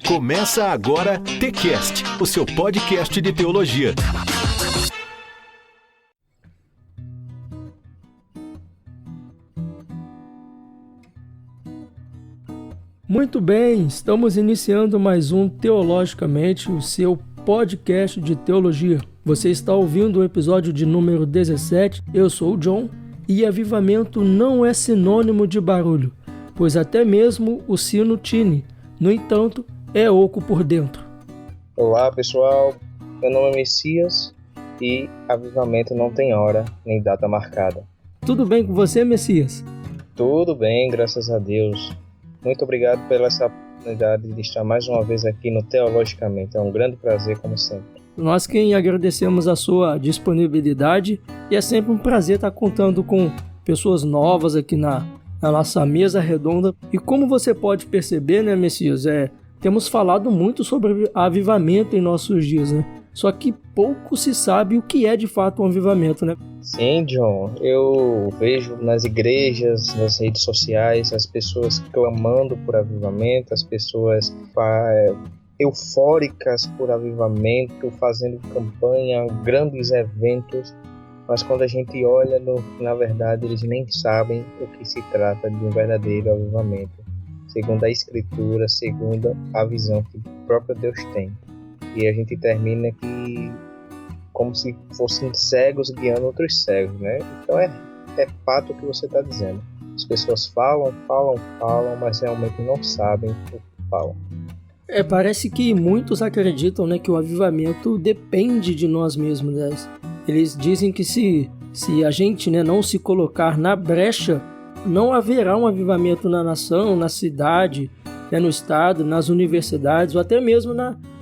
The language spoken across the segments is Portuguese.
Começa agora TCast, o seu podcast de teologia. Muito bem, estamos iniciando mais um Teologicamente, o seu podcast de teologia. Você está ouvindo o episódio de número 17, eu sou o John, e avivamento não é sinônimo de barulho, pois até mesmo o sino tine, no entanto, é oco por dentro. Olá pessoal, meu nome é Messias e avivamento não tem hora nem data marcada. Tudo bem com você, Messias? Tudo bem, graças a Deus. Muito obrigado pela essa oportunidade de estar mais uma vez aqui no Teologicamente. É um grande prazer, como sempre. Nós quem agradecemos a sua disponibilidade e é sempre um prazer estar contando com pessoas novas aqui na nossa mesa redonda. E como você pode perceber, né, Messias, temos falado muito sobre avivamento em nossos dias, né? Só que pouco se sabe o que é de fato um avivamento, né? Sim, John. Eu vejo nas igrejas, nas redes sociais, as pessoas clamando por avivamento, as pessoas eufóricas por avivamento, fazendo campanha, grandes eventos. Mas quando a gente olha, na verdade, eles nem sabem o que se trata de um verdadeiro avivamento, segundo a Escritura, segundo a visão que o próprio Deus tem. E a gente termina aqui como se fossem cegos guiando outros cegos, né? Então é fato o que você está dizendo. As pessoas falam, mas realmente não sabem o que falam. Parece que muitos acreditam, né, que o avivamento depende de nós mesmos, né? Eles dizem que se a gente, né, não se colocar na brecha, não haverá um avivamento na nação, na cidade, né, no estado, nas universidades ou até mesmo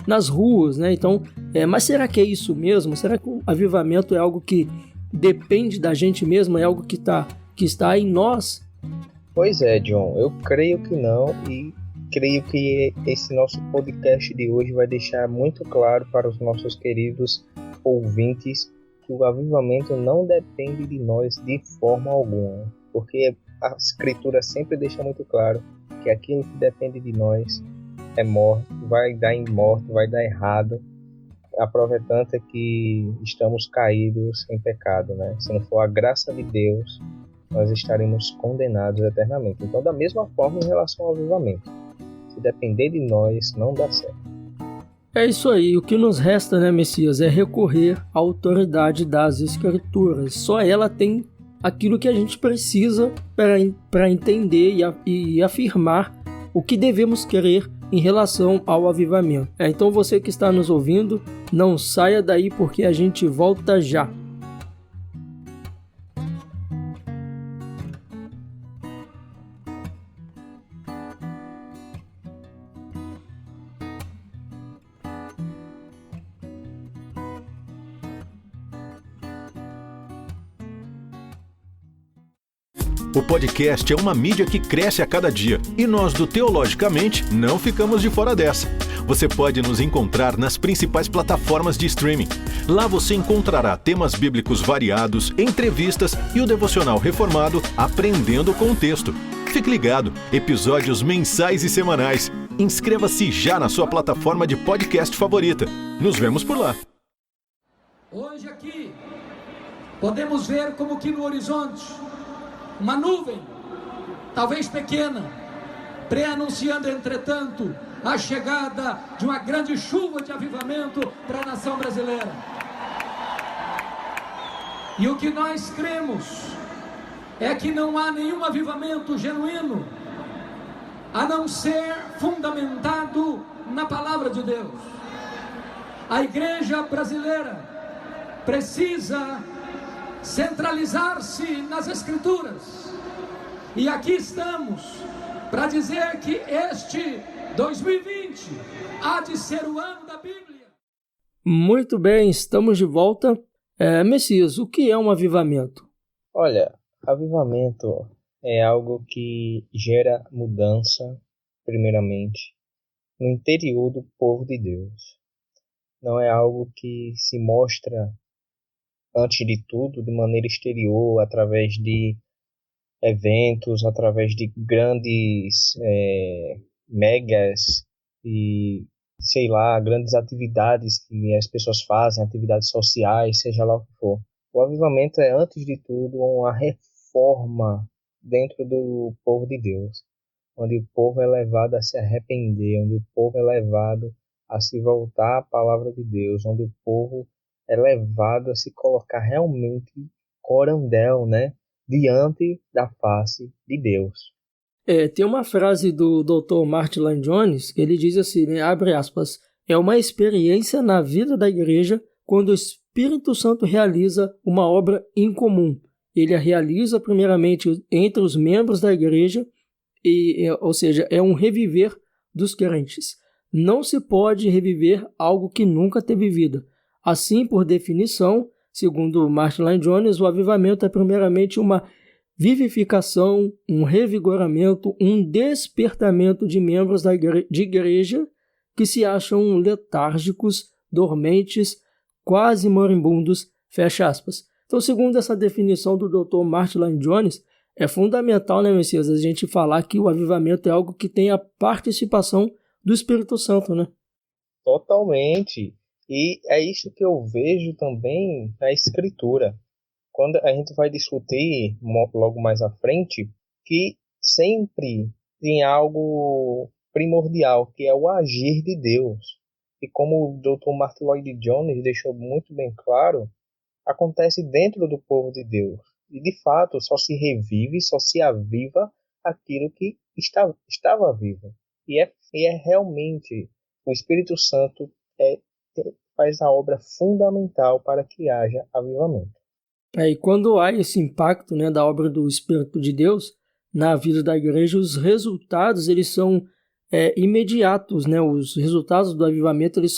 nas ruas, né? Então, mas será que é isso mesmo? Será que o avivamento é algo que depende da gente mesmo? É algo que está em nós? Pois é, John. Eu creio que não e creio que esse nosso podcast de hoje vai deixar muito claro para os nossos queridos ouvintes que o avivamento não depende de nós de forma alguma, porque a Escritura sempre deixa muito claro que aquilo que depende de nós é morte, vai dar em morte, vai dar errado. A prova é tanta que estamos caídos em pecado, né? Se não for a graça de Deus, nós estaremos condenados eternamente. Então, da mesma forma em relação ao avivamento, se depender de nós, não dá certo. É isso aí, o que nos resta, né, Messias, é recorrer à autoridade das Escrituras. Só ela tem aquilo que a gente precisa para entender e afirmar o que devemos crer em relação ao avivamento. Então você que está nos ouvindo, não saia daí porque a gente volta já. O podcast é uma mídia que cresce a cada dia e nós do Teologicamente não ficamos de fora dessa. Você pode nos encontrar nas principais plataformas de streaming. Lá você encontrará temas bíblicos variados, entrevistas e o devocional reformado Aprendendo com o Texto. Fique ligado, episódios mensais e semanais. Inscreva-se já na sua plataforma de podcast favorita. Nos vemos por lá. Hoje aqui podemos ver como que no horizonte uma nuvem, talvez pequena, pré-anunciando, entretanto, a chegada de uma grande chuva de avivamento para a nação brasileira. E o que nós cremos é que não há nenhum avivamento genuíno a não ser fundamentado na palavra de Deus. A igreja brasileira precisa centralizar-se nas Escrituras. E aqui estamos para dizer que este 2020 há de ser o ano da Bíblia. Muito bem, estamos de volta. Messias, o que é um avivamento? Olha, avivamento é algo que gera mudança, primeiramente, no interior do povo de Deus. Não é algo que se mostra, antes de tudo, de maneira exterior, através de eventos, através de grandes megas e, sei lá, grandes atividades que as pessoas fazem, atividades sociais, seja lá o que for. O avivamento é, antes de tudo, uma reforma dentro do povo de Deus, onde o povo é levado a se arrepender, onde o povo é levado a se voltar à palavra de Deus, onde o povo é levado a se colocar realmente corandel, né, diante da face de Deus. Tem uma frase do Dr. Martin Lloyd Jones que ele diz assim, né, abre aspas, é uma experiência na vida da igreja quando o Espírito Santo realiza uma obra incomum. Ele a realiza primeiramente entre os membros da igreja, ou seja, é um reviver dos crentes. Não se pode reviver algo que nunca teve vida. Assim, por definição, segundo Martin Lloyd Jones, o avivamento é primeiramente uma vivificação, um revigoramento, um despertamento de membros de igreja que se acham letárgicos, dormentes, quase moribundos, fecha aspas. Então, segundo essa definição do Dr. Martin Lloyd Jones, é fundamental, né, Messias, a gente falar que o avivamento é algo que tem a participação do Espírito Santo, né? Totalmente. E é isso que eu vejo também na Escritura. Quando a gente vai discutir logo mais à frente, que sempre tem algo primordial, que é o agir de Deus. E como o Dr. Martin Lloyd Jones deixou muito bem claro, acontece dentro do povo de Deus. E, de fato, só se revive, só se aviva aquilo que estava vivo. E é realmente o Espírito Santo faz a obra fundamental para que haja avivamento. E quando há esse impacto, né, da obra do Espírito de Deus na vida da igreja, os resultados eles são imediatos, né? Os resultados do avivamento eles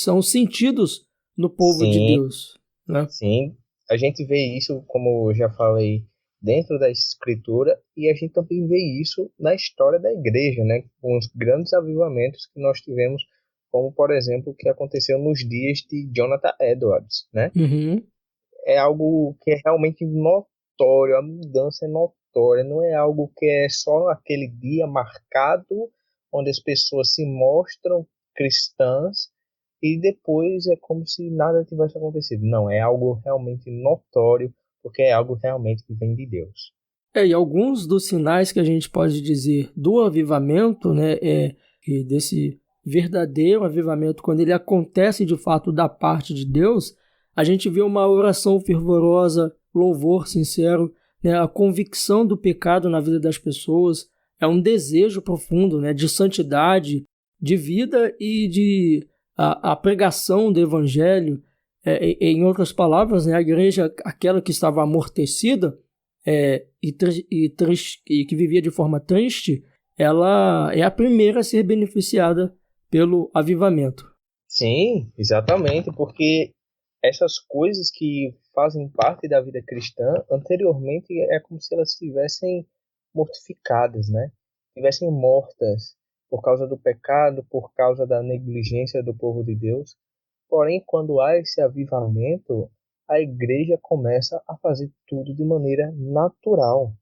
são sentidos no povo de Deus, né? Sim, a gente vê isso, como eu já falei, dentro da Escritura, e a gente também vê isso na história da igreja, né? Com os grandes avivamentos que nós tivemos, como, por exemplo, o que aconteceu nos dias de Jonathan Edwards, né? Uhum. É algo que é realmente notório, a mudança é notória, não é algo que é só aquele dia marcado, onde as pessoas se mostram cristãs, e depois é como se nada tivesse acontecido. Não, é algo realmente notório, porque é algo realmente que vem de Deus. E alguns dos sinais que a gente pode dizer do avivamento, né, que desse verdadeiro avivamento, quando ele acontece de fato da parte de Deus, a gente vê uma oração fervorosa, louvor sincero, né, a convicção do pecado na vida das pessoas, é um desejo profundo, né, de santidade, de vida e de a pregação do evangelho. Em outras palavras, né, a igreja, aquela que estava amortecida e que vivia de forma triste, ela é a primeira a ser beneficiada pelo avivamento. Sim, exatamente, porque essas coisas que fazem parte da vida cristã, anteriormente é como se elas estivessem mortificadas, né? Estivessem mortas por causa do pecado, por causa da negligência do povo de Deus. Porém, quando há esse avivamento, a igreja começa a fazer tudo de maneira natural.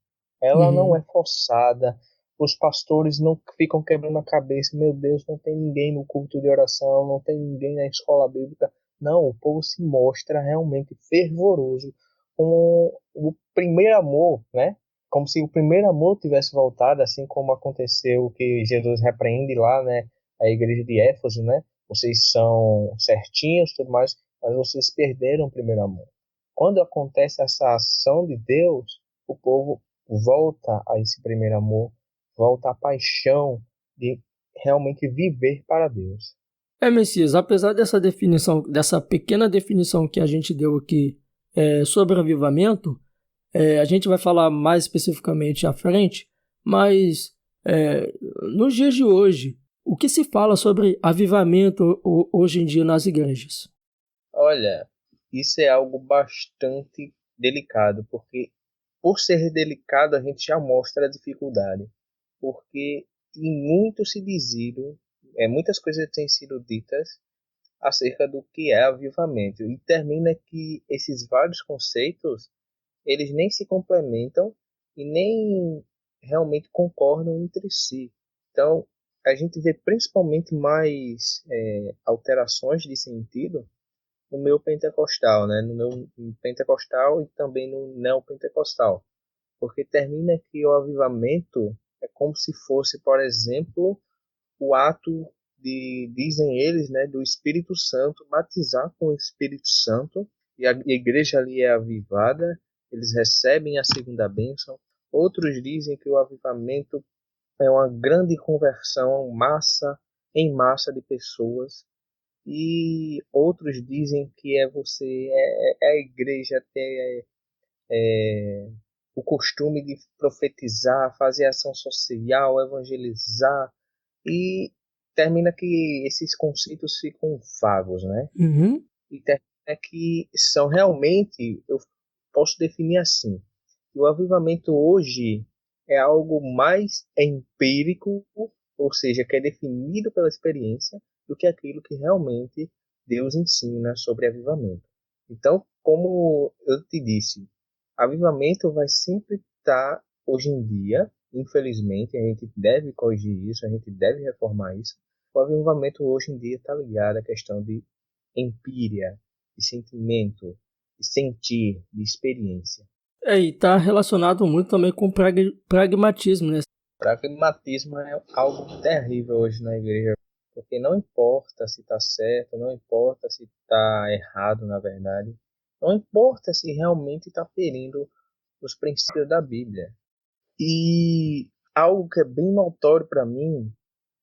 Ela não é forçada. Os pastores não ficam quebrando a cabeça. Meu Deus, não tem ninguém no culto de oração, não tem ninguém na escola bíblica. Não, o povo se mostra realmente fervoroso com o primeiro amor, né? Como se o primeiro amor tivesse voltado, assim como aconteceu que Jesus repreende lá, né? A igreja de Éfeso, né? Vocês são certinhos, tudo mais, mas vocês perderam o primeiro amor. Quando acontece essa ação de Deus, o povo volta a esse primeiro amor, volta à paixão de realmente viver para Deus. Messias, apesar dessa definição, dessa pequena definição que a gente deu aqui sobre avivamento, a gente vai falar mais especificamente à frente, mas nos dias de hoje, o que se fala sobre avivamento hoje em dia nas igrejas? Olha, isso é algo bastante delicado, porque por ser delicado a gente já mostra a dificuldade, porque tem muito se dizido, muitas coisas têm sido ditas acerca do que é avivamento, e termina que esses vários conceitos eles nem se complementam e nem realmente concordam entre si. Então, a gente vê principalmente mais alterações de sentido no meio pentecostal, né? No meu pentecostal e também no neopentecostal. Porque termina que o avivamento é como se fosse, por exemplo, o ato dizem eles, né, do Espírito Santo, batizar com o Espírito Santo, e a igreja ali é avivada, eles recebem a segunda bênção. Outros dizem que o avivamento é uma grande conversão em massa de pessoas, e outros dizem que é a igreja ter o costume de profetizar, fazer ação social, evangelizar, e termina que esses conceitos ficam vagos, né? Uhum. E termina que são realmente, eu posso definir assim, que o avivamento hoje é algo mais empírico, ou seja, que é definido pela experiência, do que aquilo que realmente Deus ensina sobre avivamento. Então, como eu te disse, avivamento vai sempre estar, hoje em dia, infelizmente, a gente deve corrigir isso, a gente deve reformar isso. O avivamento hoje em dia está ligado à questão de empíria, de sentimento, de sentir, de experiência. E está relacionado muito também com pragmatismo, né? Pragmatismo é algo terrível hoje na igreja, porque não importa se está certo, não importa se está errado, na verdade, não importa se realmente está ferindo os princípios da Bíblia. E algo que é bem notório para mim,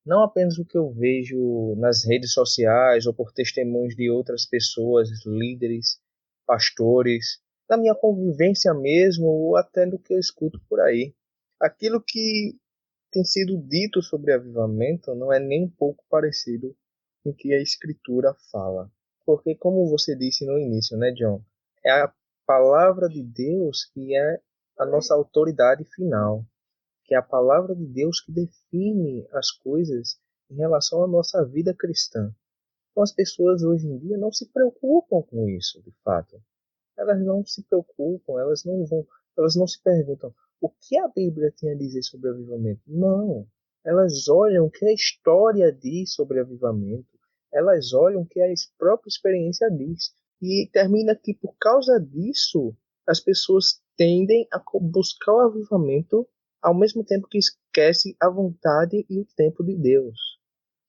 não apenas o que eu vejo nas redes sociais ou por testemunhos de outras pessoas, líderes, pastores, na minha convivência mesmo, ou até do que eu escuto por aí. Aquilo que tem sido dito sobre avivamento não é nem um pouco parecido com o que a Escritura fala. Porque, como você disse no início, né, John? É a palavra de Deus que é a nossa autoridade final. Que é a palavra de Deus que define as coisas em relação à nossa vida cristã. Então, as pessoas hoje em dia não se preocupam com isso, de fato. Elas não se preocupam, elas não se perguntam o que a Bíblia tem a dizer sobre avivamento. Não. Elas olham o que a história diz sobre avivamento. Elas olham o que a própria experiência diz. E termina que, por causa disso, as pessoas tendem a buscar o avivamento ao mesmo tempo que esquece a vontade e o tempo de Deus.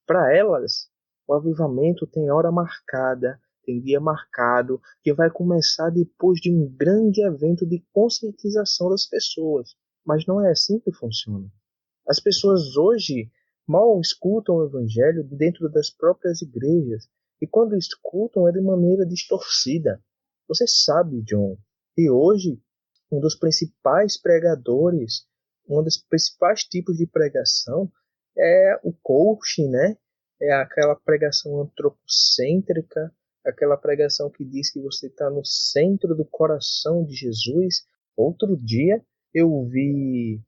Para elas, o avivamento tem hora marcada, tem dia marcado, que vai começar depois de um grande evento de conscientização das pessoas. Mas não é assim que funciona. As pessoas hoje mal escutam o evangelho dentro das próprias igrejas, e quando escutam é de maneira distorcida. Você sabe, John, que hoje um dos principais pregadores, um dos principais tipos de pregação é o coaching, né? É aquela pregação antropocêntrica, aquela pregação que diz que você está no centro do coração de Jesus. Outro dia eu vi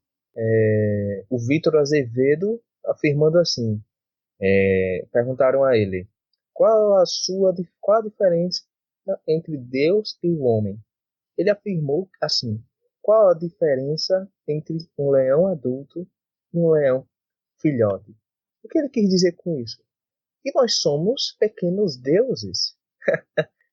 o Vitor Azevedo afirmando assim, perguntaram a ele, qual a diferença entre Deus e o homem? Ele afirmou assim, qual a diferença entre um leão adulto e um leão filhote? O que ele quis dizer com isso? Que nós somos pequenos deuses.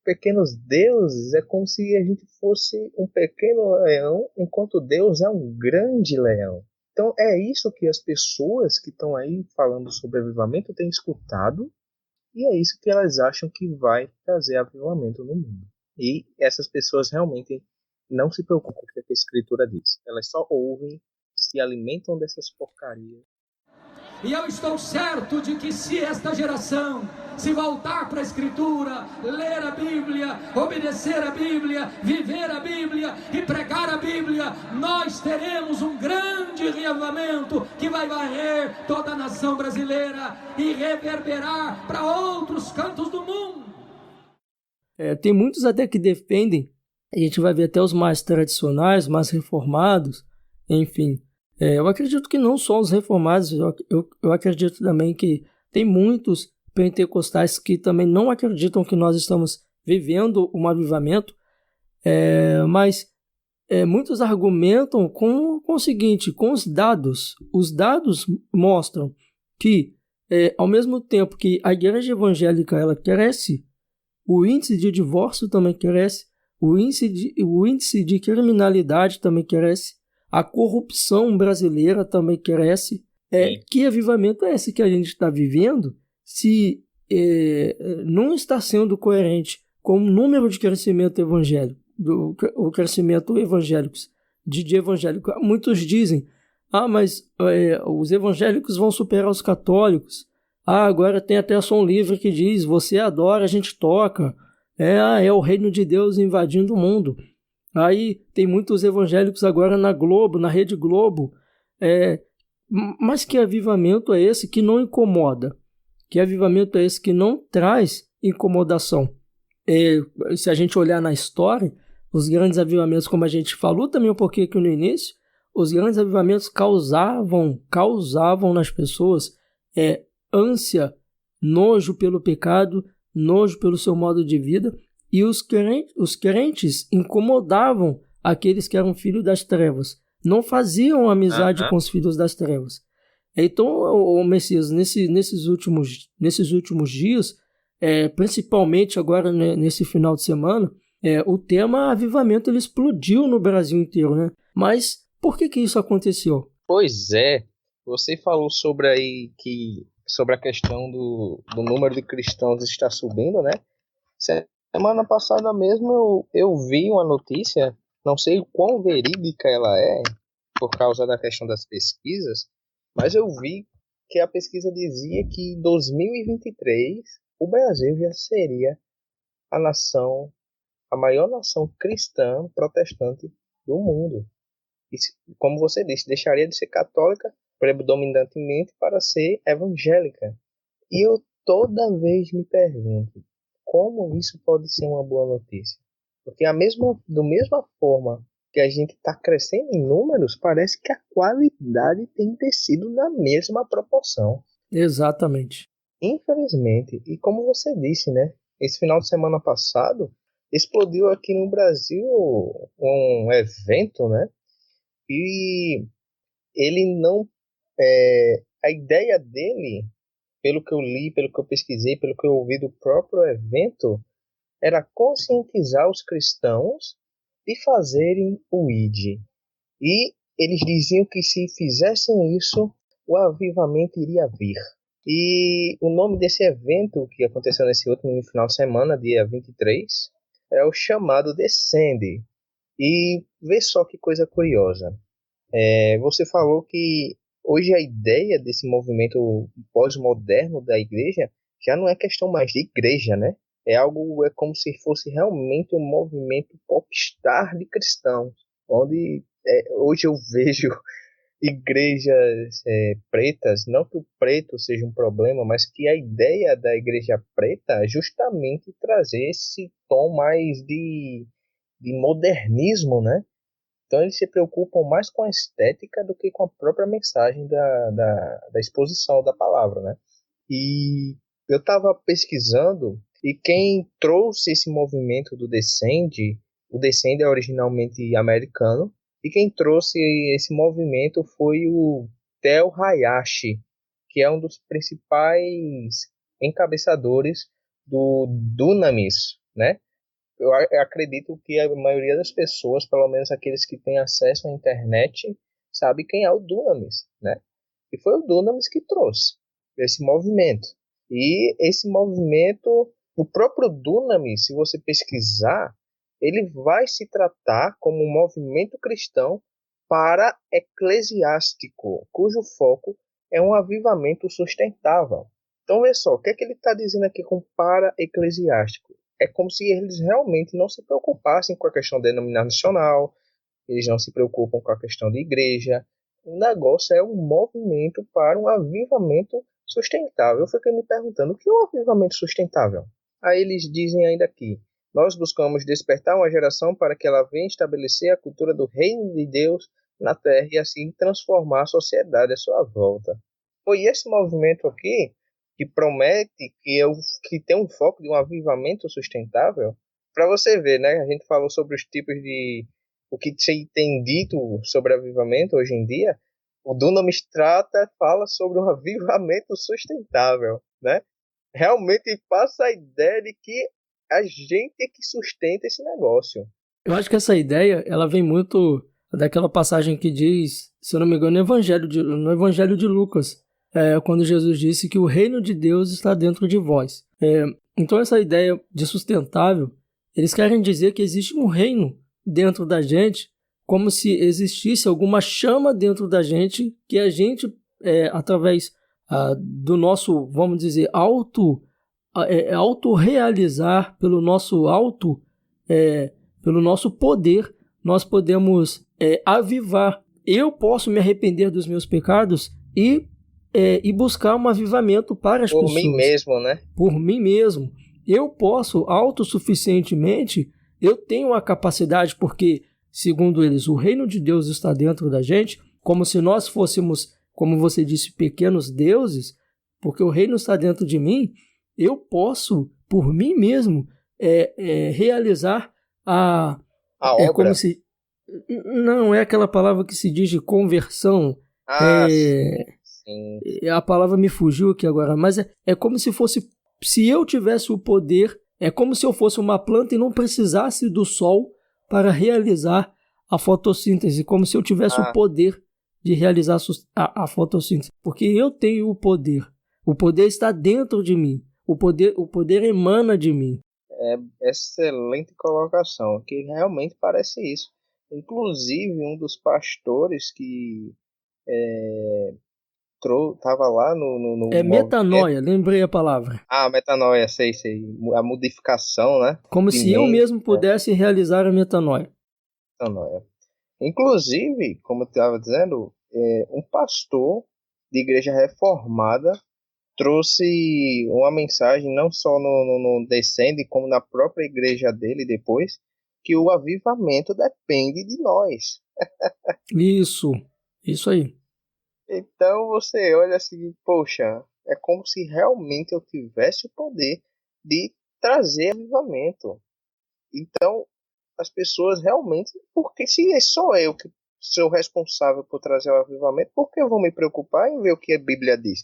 Pequenos deuses é como se a gente fosse um pequeno leão, enquanto Deus é um grande leão. Então é isso que as pessoas que estão aí falando sobre avivamento têm escutado, e é isso que elas acham que vai trazer avivamento no mundo. E essas pessoas realmente não se preocupam com o que a Escritura diz. Elas só ouvem, se alimentam dessas porcarias. E eu estou certo de que se esta geração se voltar para a Escritura, ler a Bíblia, obedecer a Bíblia, viver a Bíblia e pregar a Bíblia, nós teremos um grande reavivamento que vai varrer toda a nação brasileira e reverberar para outros cantos do mundo. Tem muitos até que defendem, a gente vai ver até os mais tradicionais, mais reformados, enfim. Eu acredito que não só os reformados, eu acredito também que tem muitos pentecostais que também não acreditam que nós estamos vivendo um avivamento, mas muitos argumentam com o seguinte, com os dados. Os dados mostram que, ao mesmo tempo que a igreja evangélica ela cresce, o índice de divórcio também cresce, o índice de criminalidade também cresce, a corrupção brasileira também cresce. Que avivamento é esse que a gente está vivendo se não está sendo coerente com o número de crescimento evangélico, o crescimento evangélicos, de evangélico? Muitos dizem, mas os evangélicos vão superar os católicos. Agora tem até som livre que diz, você adora, a gente toca. É o reino de Deus invadindo o mundo. Aí tem muitos evangélicos agora na Globo, na Rede Globo. Mas que avivamento é esse que não incomoda? Que avivamento é esse que não traz incomodação? Se a gente olhar na história, os grandes avivamentos, como a gente falou também um pouquinho aqui no início, os grandes avivamentos causavam nas pessoas ânsia, nojo pelo pecado, nojo pelo seu modo de vida, e os crentes incomodavam aqueles que eram filhos das trevas, não faziam amizade com os filhos das trevas. Então, o Messias, nesses últimos dias, principalmente agora nesse final de semana, o tema avivamento ele explodiu no Brasil inteiro, né? Mas por que isso aconteceu? Pois é, você falou sobre a questão do número de cristãos está subindo, né? Semana passada mesmo eu vi uma notícia, não sei o quão verídica ela é, por causa da questão das pesquisas, mas eu vi que a pesquisa dizia que em 2023 o Brasil já seria a maior nação cristã protestante do mundo. E, como você disse, deixaria de ser católica predominantemente para ser evangélica. E eu toda vez me pergunto, como isso pode ser uma boa notícia? Porque da mesma forma que a gente está crescendo em números, parece que a qualidade tem descido na mesma proporção. Exatamente. Infelizmente, e como você disse, né? Esse final de semana passado, explodiu aqui no Brasil um evento, né? E ele não... a ideia dele, pelo que eu li, pelo que eu pesquisei, pelo que eu ouvi do próprio evento, era conscientizar os cristãos de fazerem o ID. E eles diziam que se fizessem isso, o avivamento iria vir. E o nome desse evento, que aconteceu nesse último final de semana, dia 23, é o chamado Descende. E vê só que coisa curiosa. Você falou que hoje a ideia desse movimento pós-moderno da igreja já não é questão mais de igreja, né? É como se fosse realmente um movimento popstar de cristãos, onde hoje eu vejo igrejas pretas, não que o preto seja um problema, mas que a ideia da igreja preta é justamente trazer esse tom mais de modernismo, né? Então eles se preocupam mais com a estética do que com a própria mensagem da exposição da palavra, né? E eu estava pesquisando, e quem trouxe esse movimento do Descende, o Descende é originalmente americano, e quem trouxe esse movimento foi o Tel Hayashi, que é um dos principais encabeçadores do Dunamis, né? Eu acredito que a maioria das pessoas, pelo menos aqueles que têm acesso à internet, sabe quem é o Dunamis, né? E foi o Dunamis que trouxe esse movimento. E esse movimento, o próprio Dunamis, se você pesquisar, ele vai se tratar como um movimento cristão para eclesiástico, cujo foco é um avivamento sustentável. Então, vê só, o que é que ele está dizendo aqui com para eclesiástico? É como se eles realmente não se preocupassem com a questão denominacional, eles não se preocupam com a questão de igreja. O negócio é um movimento para um avivamento sustentável. Eu fiquei me perguntando, o que é um avivamento sustentável? Aí eles dizem ainda aqui, nós buscamos despertar uma geração para que ela venha estabelecer a cultura do reino de Deus na terra e assim transformar a sociedade à sua volta. Foi esse movimento aqui que promete que tem um foco de um avivamento sustentável. Para você ver, né? A gente falou sobre os tipos de... o que se tem dito sobre avivamento hoje em dia. O Dunamis fala sobre um avivamento sustentável, né? Realmente passa a ideia de que a gente é que sustenta esse negócio. Eu acho que essa ideia, ela vem muito daquela passagem que diz, se eu não me engano, no Evangelho de Lucas, quando Jesus disse que o reino de Deus está dentro de vós. Então essa ideia de sustentável, eles querem dizer que existe um reino dentro da gente, como se existisse alguma chama dentro da gente, que a gente, através do nosso, vamos dizer, auto-realizar, pelo nosso poder, nós podemos avivar. Eu posso me arrepender dos meus pecados e buscar um avivamento para as pessoas. Por mim mesmo, né? Por mim mesmo. Eu posso, autossuficientemente, eu tenho a capacidade, porque, segundo eles, o reino de Deus está dentro da gente, como se nós fôssemos, como você disse, pequenos deuses, porque o reino está dentro de mim, eu posso, por mim mesmo, realizar a obra. Como se, não é aquela palavra que se diz de conversão. Sim. A palavra me fugiu aqui agora, mas é como se fosse, se eu tivesse o poder, é como se eu fosse uma planta e não precisasse do sol para realizar a fotossíntese, como se eu tivesse o poder de realizar a fotossíntese, porque eu tenho o poder está dentro de mim, o poder emana de mim. Excelente colocação, que realmente parece isso. Inclusive, um dos pastores que estava lá no metanoia, lembrei a palavra. Metanoia, sei. A modificação, né? Como se eu mesmo pudesse realizar a metanoia. Inclusive, como eu estava dizendo, um pastor de igreja reformada trouxe uma mensagem, não só no Descende, como na própria igreja dele depois, que o avivamento depende de nós. Isso aí. Então você olha assim, poxa, é como se realmente eu tivesse o poder de trazer avivamento. Então, as pessoas realmente, porque se sou eu que sou responsável por trazer o avivamento, por que eu vou me preocupar em ver o que a Bíblia diz?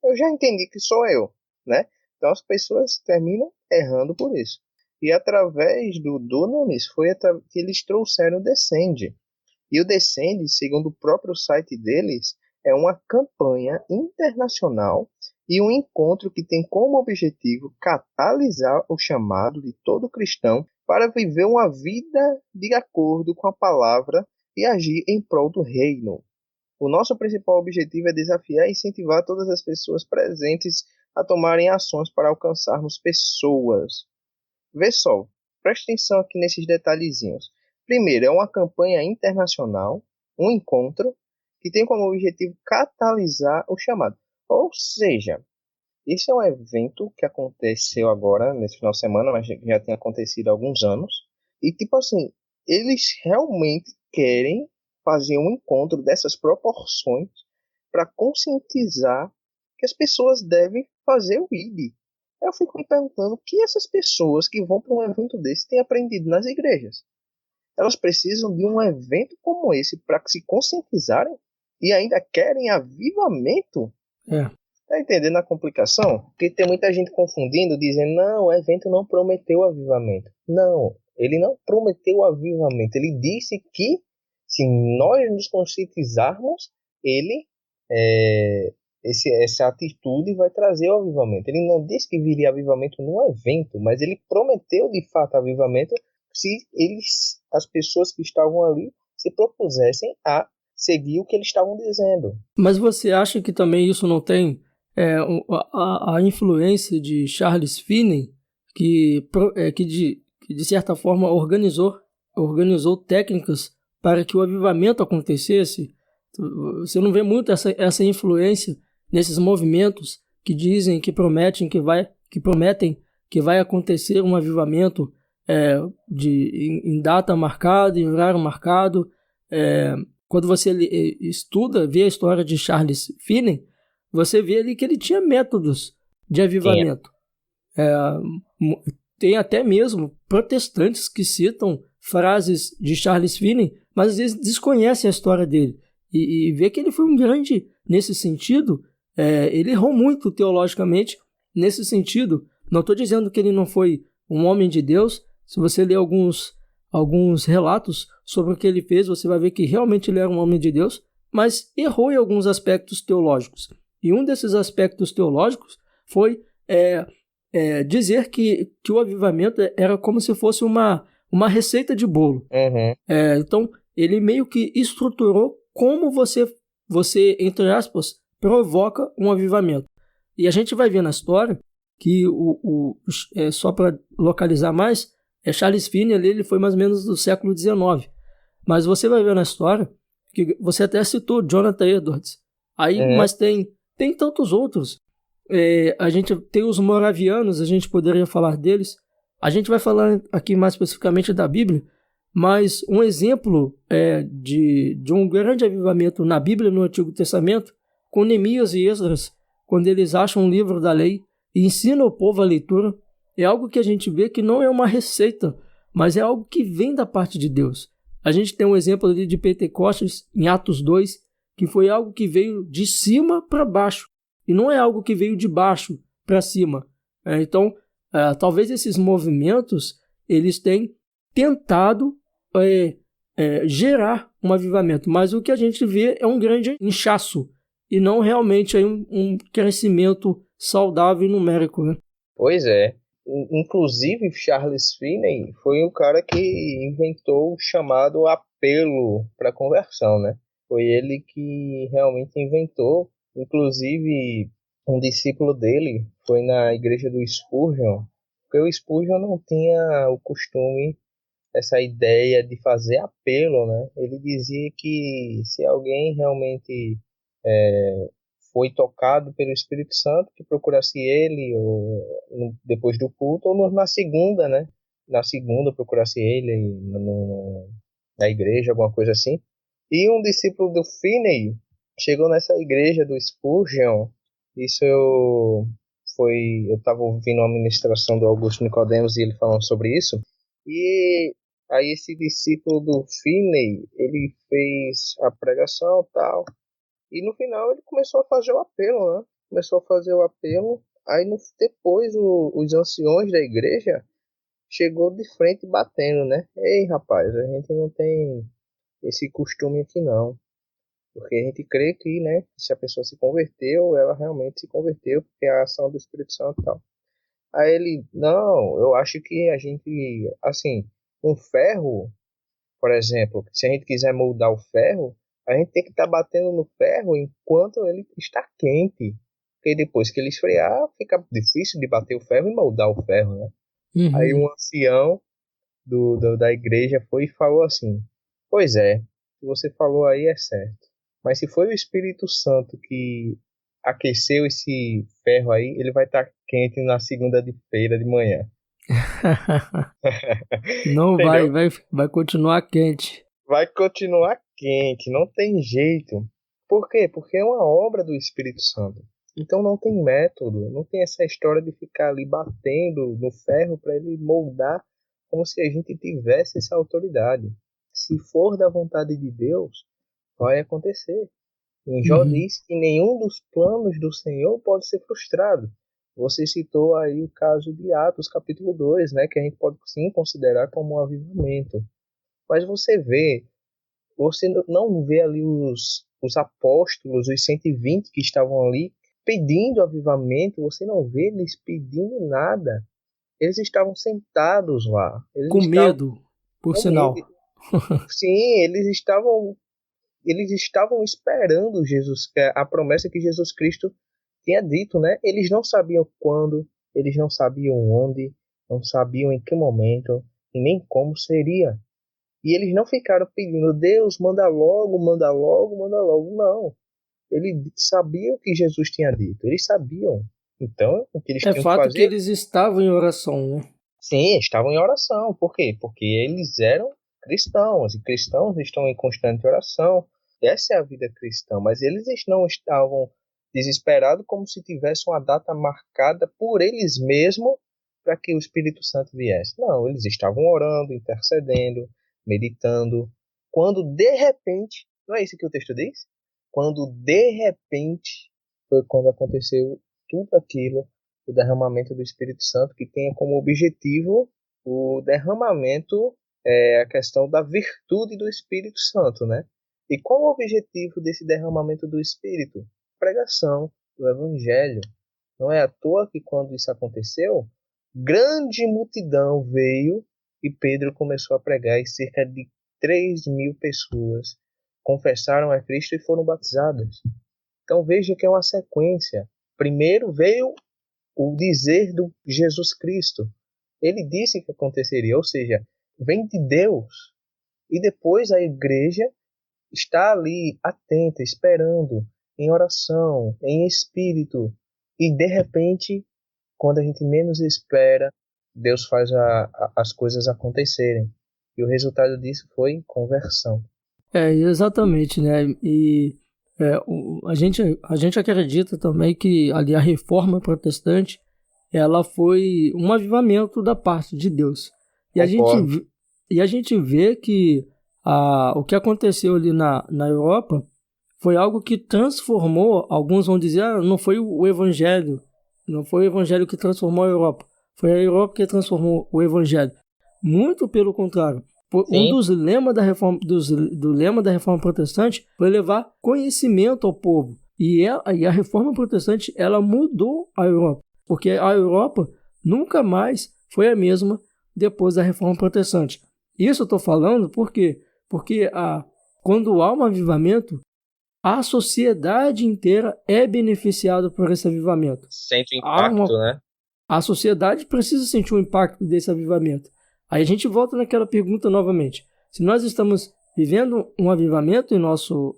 Eu já entendi que sou eu, né? Então as pessoas terminam errando por isso. E através do Dunamis foi que eles trouxeram o Descende. E o Descende, segundo o próprio site deles, é uma campanha internacional e um encontro que tem como objetivo catalisar o chamado de todo cristão para viver uma vida de acordo com a palavra e agir em prol do reino. O nosso principal objetivo é desafiar e incentivar todas as pessoas presentes a tomarem ações para alcançarmos pessoas. Vê só, preste atenção aqui nesses detalhezinhos. Primeiro, é uma campanha internacional, um encontro, que tem como objetivo catalisar o chamado. Ou seja, esse é um evento que aconteceu agora, nesse final de semana, mas já tem acontecido há alguns anos. E tipo assim, eles realmente querem fazer um encontro dessas proporções para conscientizar que as pessoas devem fazer o ID. Eu fico me perguntando o que essas pessoas que vão para um evento desse têm aprendido nas igrejas. Elas precisam de um evento como esse para se conscientizarem e ainda querem avivamento? Tá entendendo a complicação? Porque tem muita gente confundindo, dizendo, não, o evento não prometeu avivamento. Não, ele não prometeu avivamento. Ele disse que se nós nos conscientizarmos, essa atitude vai trazer o avivamento. Ele não disse que viria avivamento num evento, mas ele prometeu de fato avivamento se as pessoas que estavam ali se propusessem a seguir o que eles estavam dizendo. Mas você acha que também isso não tem a influência de Charles Finney, que de certa forma organizou técnicas para que o avivamento acontecesse? Você não vê muito essa influência nesses movimentos que dizem, que prometem que vai acontecer um avivamento em data marcada, em horário marcado. Quando você vê a história de Charles Finney, você vê ali que ele tinha métodos de avivamento. Tem até mesmo protestantes que citam frases de Charles Finney, mas às vezes desconhecem a história dele. e ver que ele foi um grande, nesse sentido, ele errou muito teologicamente, nesse sentido. Não estou dizendo que ele não foi um homem de Deus. Se você ler alguns relatos sobre o que ele fez, você vai ver que realmente ele era um homem de Deus, mas errou em alguns aspectos teológicos. E um desses aspectos teológicos foi dizer que o avivamento era como se fosse uma receita de bolo. Então, ele meio que estruturou como você, entre aspas, provoca um avivamento. E a gente vai ver na história que, só para localizar mais, Charles Finney ali, ele foi mais ou menos do século XIX. Mas você vai ver na história que você até citou Jonathan Edwards. Mas tem tantos outros. A gente tem os moravianos, a gente poderia falar deles. A gente vai falar aqui mais especificamente da Bíblia, mas um exemplo de um grande avivamento na Bíblia, no Antigo Testamento, com Neemias e Esdras, quando eles acham um livro da lei e ensinam o povo a leitura, é algo que a gente vê que não é uma receita, mas é algo que vem da parte de Deus. A gente tem um exemplo ali de Pentecostes, em Atos 2, que foi algo que veio de cima para baixo, e não é algo que veio de baixo para cima. Então, talvez esses movimentos, eles tenham tentado gerar um avivamento, mas o que a gente vê é um grande inchaço, e não realmente um crescimento saudável e numérico, né? Pois é. Inclusive, Charles Finney foi o cara que inventou o chamado apelo para conversão, né? Foi ele que realmente inventou. Inclusive, um discípulo dele foi na igreja do Spurgeon, porque o Spurgeon não tinha o costume, essa ideia de fazer apelo, né? Ele dizia que se alguém realmente foi tocado pelo Espírito Santo, que procurasse ele depois do culto, ou na segunda, né? Na segunda procurasse ele na igreja, alguma coisa assim. E um discípulo do Finney chegou nessa igreja do Spurgeon. Isso eu estava ouvindo uma ministração do Augusto Nicodemos e ele falando sobre isso. E aí esse discípulo do Finney, ele fez a pregação e tal. E no final ele começou a fazer o apelo, né? Começou a fazer o apelo. Aí depois os anciões da igreja chegou de frente batendo, né? Ei, rapaz, a gente não tem esse costume aqui não. Porque a gente crê que, né, se a pessoa se converteu, ela realmente se converteu, porque é a ação do Espírito Santo e tal. Aí ele, não, eu acho que a gente, assim, um ferro, por exemplo, se a gente quiser moldar o ferro, a gente tem que estar batendo no ferro enquanto ele está quente. Porque depois que ele esfriar, fica difícil de bater o ferro e moldar o ferro, né? Uhum. Aí um ancião da igreja foi e falou assim, pois é, o que você falou aí é certo. Mas se foi o Espírito Santo que aqueceu esse ferro aí, ele vai estar quente na segunda-feira de manhã. Não vai continuar quente. Vai continuar quente, não tem jeito. Por quê? Porque é uma obra do Espírito Santo. Então não tem método, não tem essa história de ficar ali batendo no ferro para ele moldar como se a gente tivesse essa autoridade. Se for da vontade de Deus, vai acontecer. Em Jó diz que nenhum dos planos do Senhor pode ser frustrado. Você citou aí o caso de Atos, capítulo 2, né, que a gente pode sim considerar como um avivamento. Mas você não vê ali os apóstolos, os 120 que estavam ali pedindo avivamento, você não vê eles pedindo nada. Eles estavam sentados lá. Com medo, por sinal. Sim, eles estavam esperando a promessa que Jesus Cristo tinha dito, né? Eles não sabiam quando, eles não sabiam onde, não sabiam em que momento e nem como seria. E eles não ficaram pedindo, Deus, manda logo, manda logo, manda logo. Não. Eles sabiam o que Jesus tinha dito. Eles sabiam. Então, o que eles tinham que fazer... É fato que eles estavam em oração, né? Sim, estavam em oração. Por quê? Porque eles eram cristãos. E cristãos estão em constante oração. Essa é a vida cristã. Mas eles não estavam desesperados como se tivesse uma data marcada por eles mesmos para que o Espírito Santo viesse. Não, eles estavam orando, intercedendo, meditando. Quando, de repente, Não é isso que o texto diz? Quando de repente foi quando aconteceu tudo aquilo, o derramamento do Espírito Santo, que tenha como objetivo o derramamento, a questão da virtude do Espírito Santo, né? E qual o objetivo desse derramamento do Espírito? Pregação do Evangelho. Não é à toa que quando isso aconteceu, grande multidão veio e Pedro começou a pregar e cerca de 3.000 pessoas confessaram a Cristo e foram batizadas. Então veja que é uma sequência. Primeiro veio o dizer do Jesus Cristo. Ele disse que aconteceria, ou seja, vem de Deus. E depois a igreja está ali atenta, esperando, em oração, em espírito. E de repente, quando a gente menos espera, Deus faz as coisas acontecerem. E o resultado disso foi conversão. Exatamente, né? E a gente acredita também que ali a reforma protestante ela foi um avivamento da parte de Deus. E a gente vê que o que aconteceu ali na Europa foi algo que transformou, alguns vão dizer, não foi o Evangelho, não foi o Evangelho que transformou a Europa, foi a Europa que transformou o Evangelho. Muito pelo contrário. Um dos lemas da reforma, do lema da reforma protestante foi levar conhecimento ao povo. E a reforma protestante ela mudou a Europa, porque a Europa nunca mais foi a mesma depois da reforma protestante. Isso eu estou falando porque quando há um avivamento, a sociedade inteira é beneficiada por esse avivamento. Sente o impacto, né? A sociedade precisa sentir o impacto desse avivamento. Aí a gente volta naquela pergunta novamente. Se nós estamos vivendo um avivamento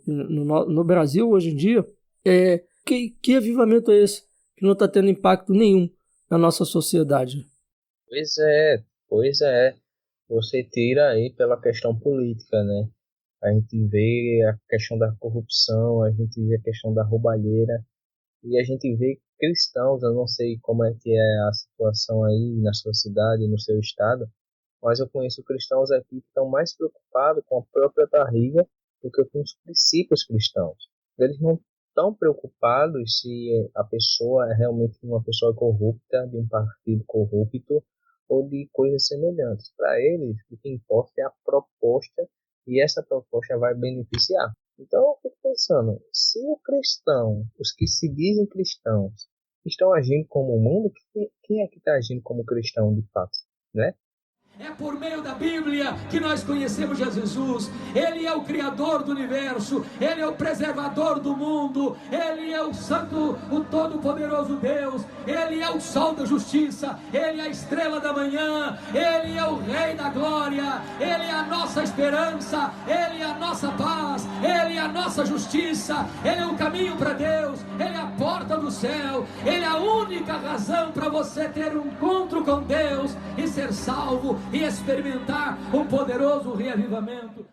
no Brasil hoje em dia, que avivamento é esse que não está tendo impacto nenhum na nossa sociedade? Pois é. Você tira aí pela questão política, né? A gente vê a questão da corrupção, a gente vê a questão da roubalheira e a gente vê cristãos, eu não sei como é que é a situação aí na sua cidade, no seu estado, mas eu conheço cristãos aqui que estão mais preocupados com a própria barriga do que com os princípios cristãos. Eles não estão preocupados se a pessoa é realmente uma pessoa corrupta, de um partido corrupto ou de coisas semelhantes. Para eles, o que importa é a proposta e essa proposta vai beneficiar. Então eu fico pensando, se o cristão, os que se dizem cristãos, estão agindo como o mundo, quem é que está agindo como cristão de fato, né? É por meio da Bíblia que nós conhecemos Jesus. Ele é o Criador do universo, Ele é o preservador do mundo, Ele é o Santo, o Todo-Poderoso Deus, Ele é o Sol da Justiça, Ele é a Estrela da Manhã, Ele é o Rei da Glória, Ele é a nossa esperança, Ele é a nossa paz, Ele é a nossa justiça, Ele é o caminho para Deus, Ele é a porta do céu, Ele é a única razão para você ter um encontro com Deus e ser salvo e experimentar um poderoso reavivamento.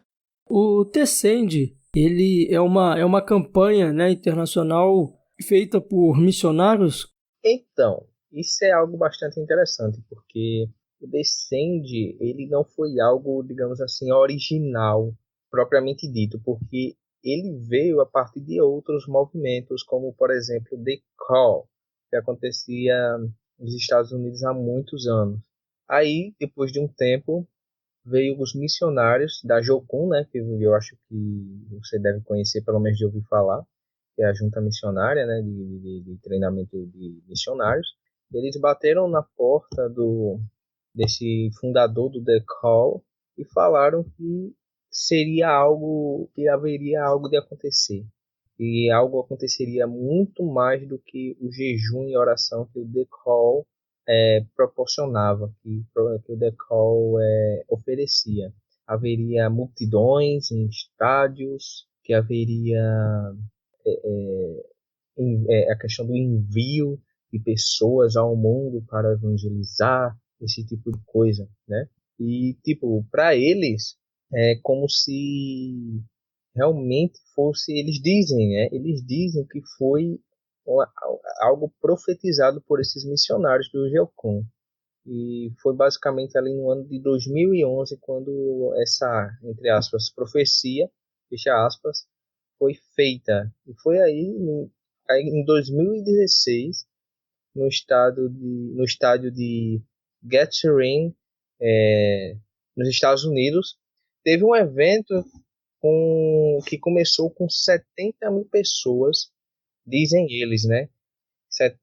O Descende, ele é uma campanha, né, internacional feita por missionários. Então, isso é algo bastante interessante, porque o Descende, ele não foi algo, digamos assim, original, propriamente dito, porque ele veio a partir de outros movimentos, como, por exemplo, o The Call, que acontecia nos Estados Unidos há muitos anos. Aí, depois de um tempo, veio os missionários da Jocum, né, que eu acho que você deve conhecer, pelo menos de ouvir falar, que é a junta missionária, né, de treinamento de missionários. Eles bateram na porta desse fundador do The Call e falaram que seria algo, que haveria algo de acontecer. E algo aconteceria muito mais do que o jejum e oração que o The Call proporcionava, que o The Call oferecia. Haveria multidões em estádios, que haveria a questão do envio de pessoas ao mundo para evangelizar, esse tipo de coisa, né? E, tipo, para eles, é como se realmente fosse, eles dizem, né? Eles dizem que foi algo profetizado por esses missionários do Geocon. E foi basicamente ali no ano de 2011 quando essa, entre aspas, profecia fecha aspas, foi feita. E foi aí em 2016, no estádio de Gathering, nos Estados Unidos, teve um evento que começou com 70 mil pessoas, dizem eles, né?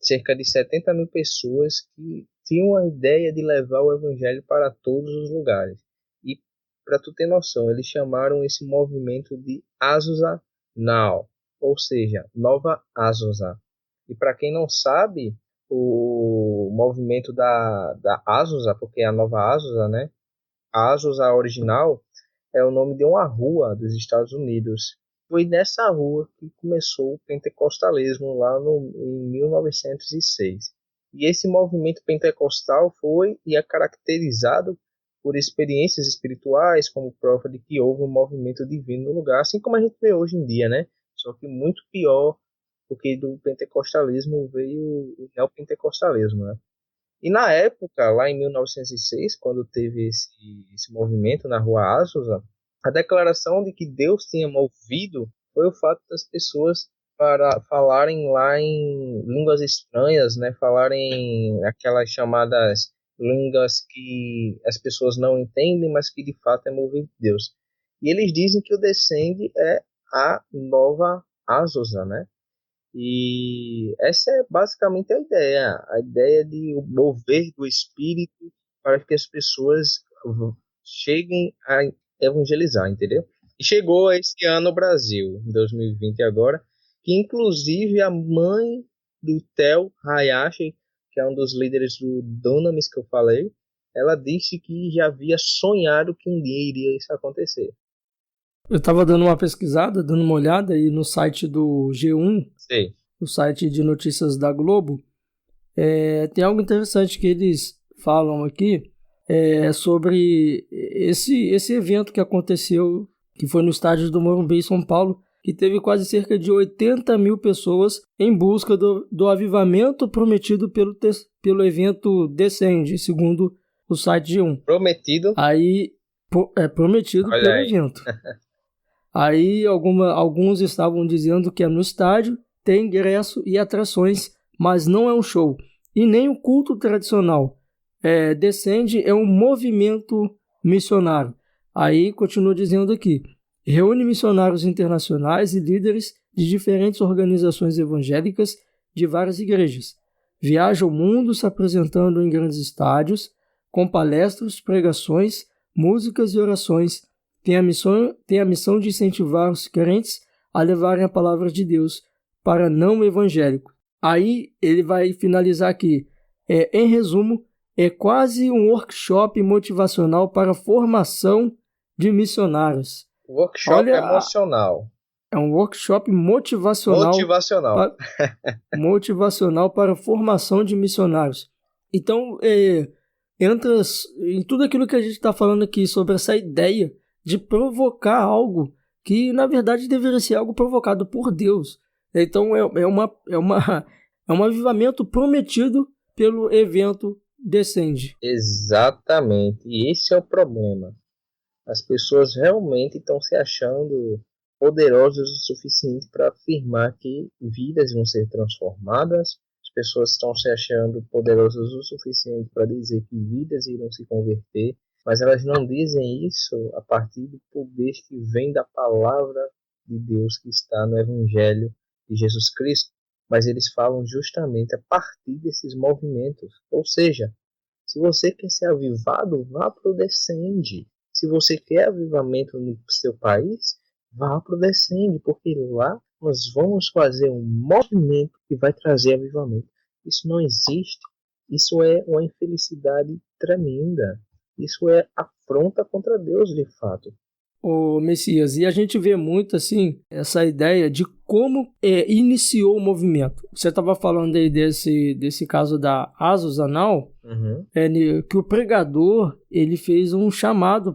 Cerca de 70 mil pessoas que tinham a ideia de levar o evangelho para todos os lugares. E, para tu ter noção, eles chamaram esse movimento de Azusa Now, ou seja, Nova Azusa. E para quem não sabe, o movimento da Azusa, porque é a Nova Azusa, né? A Azusa original é o nome de uma rua dos Estados Unidos. Foi nessa rua que começou o pentecostalismo lá em 1906. E esse movimento pentecostal foi e é caracterizado por experiências espirituais, como prova de que houve um movimento divino no lugar, assim como a gente vê hoje em dia, né? Só que muito pior, porque do pentecostalismo veio o neopentecostalismo, né? E na época, lá em 1906, quando teve esse movimento na rua Azusa, a declaração de que Deus tinha movido foi o fato das pessoas para falarem lá em línguas estranhas, né? Falarem aquelas chamadas línguas que as pessoas não entendem, mas que de fato é movido de Deus. E eles dizem que o descende é a Nova Azusa, né? E essa é basicamente a ideia de mover do Espírito para que as pessoas cheguem a evangelizar, entendeu? E chegou esse ano no Brasil, em 2020 agora, que inclusive a mãe do Theo Hayashi, que é um dos líderes do Dunamis que eu falei, ela disse que já havia sonhado que um dia iria isso acontecer. Eu estava dando uma pesquisada, dando uma olhada aí no site do G1, Sei. o site de notícias da Globo. Tem algo interessante que eles falam aqui sobre esse evento que aconteceu, que foi no estádio do Morumbi, em São Paulo, que teve quase cerca de 80 mil pessoas em busca do avivamento prometido pelo evento Descende, segundo o site G1. Prometido? Prometido Olha pelo aí. evento. Aí alguns estavam dizendo que é no estádio, tem ingresso e atrações, mas não é um show. E nem o culto tradicional. Descende é um movimento missionário. Aí continua dizendo aqui, reúne missionários internacionais e líderes de diferentes organizações evangélicas de várias igrejas. Viaja o mundo se apresentando em grandes estádios, com palestras, pregações, músicas e orações. Tem a missão de incentivar os crentes a levarem a palavra de Deus para não evangélicos. Aí ele vai finalizar aqui. Em resumo, é quase um workshop motivacional para a formação de missionários. Workshop emocional. É um workshop motivacional. Motivacional para a formação de missionários. Então, entra em tudo aquilo que a gente está falando aqui sobre essa ideia de provocar algo que, na verdade, deveria ser algo provocado por Deus. Então, é um avivamento prometido pelo evento Descende. Exatamente. E esse é o problema. As pessoas realmente estão se achando poderosas o suficiente para afirmar que vidas vão ser transformadas. As pessoas estão se achando poderosas o suficiente para dizer que vidas irão se converter. Mas elas não dizem isso a partir do poder que vem da palavra de Deus que está no Evangelho de Jesus Cristo. Mas eles falam justamente a partir desses movimentos. Ou seja, se você quer ser avivado, vá para o Descende. Se você quer avivamento no seu país, vá para o Descende, porque lá nós vamos fazer um movimento que vai trazer avivamento. Isso não existe. Isso é uma infelicidade tremenda. Isso é afronta contra Deus, de fato. Ô Messias, e a gente vê muito assim essa ideia de como iniciou o movimento. Você estava falando aí desse caso da Azusa Now, que o pregador ele fez um chamado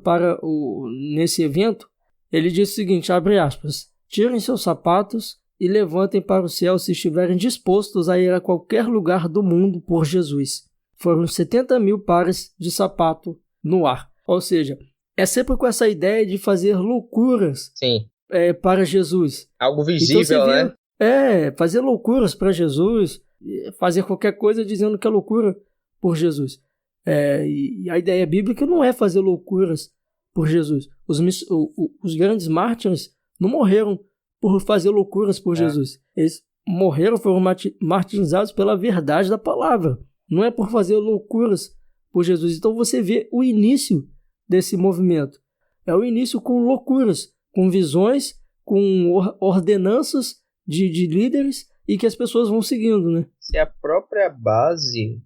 nesse evento. Ele disse o seguinte, abre aspas, tirem seus sapatos e levantem para o céu se estiverem dispostos a ir a qualquer lugar do mundo por Jesus. Foram 70 mil pares de sapato no ar. Ou seja, é sempre com essa ideia de fazer loucuras. Sim. para Jesus. Algo Então visível, você vê, né? fazer loucuras para Jesus, fazer qualquer coisa dizendo que é loucura por Jesus. E a ideia bíblica não é fazer loucuras por Jesus. Os grandes mártires não morreram por fazer loucuras por Jesus. Eles morreram, foram martirizados pela verdade da palavra. Não é por fazer loucuras por Jesus. Então você vê o início desse movimento. É o início com loucuras, com visões, com ordenanças de líderes e que as pessoas vão seguindo, né? Se a própria base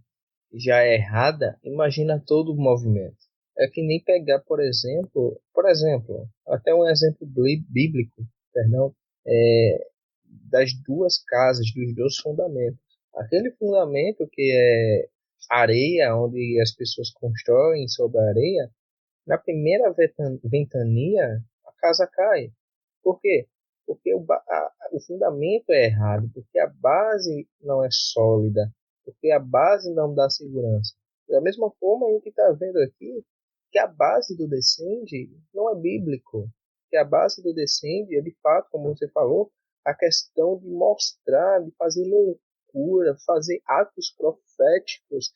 já é errada, imagina todo o movimento. É que nem pegar, por exemplo, até um exemplo bíblico, das duas casas, dos dois fundamentos. Aquele fundamento que é areia, onde as pessoas constroem sobre a areia, na primeira ventania, a casa cai. Por quê? Porque o fundamento é errado, porque a base não é sólida, porque a base não dá segurança. Da mesma forma, a gente está vendo aqui que a base do Descende não é bíblico, que a base do Descende é, de fato, como você falou, a questão de mostrar, de fazer loucura, fazer atos proféticos,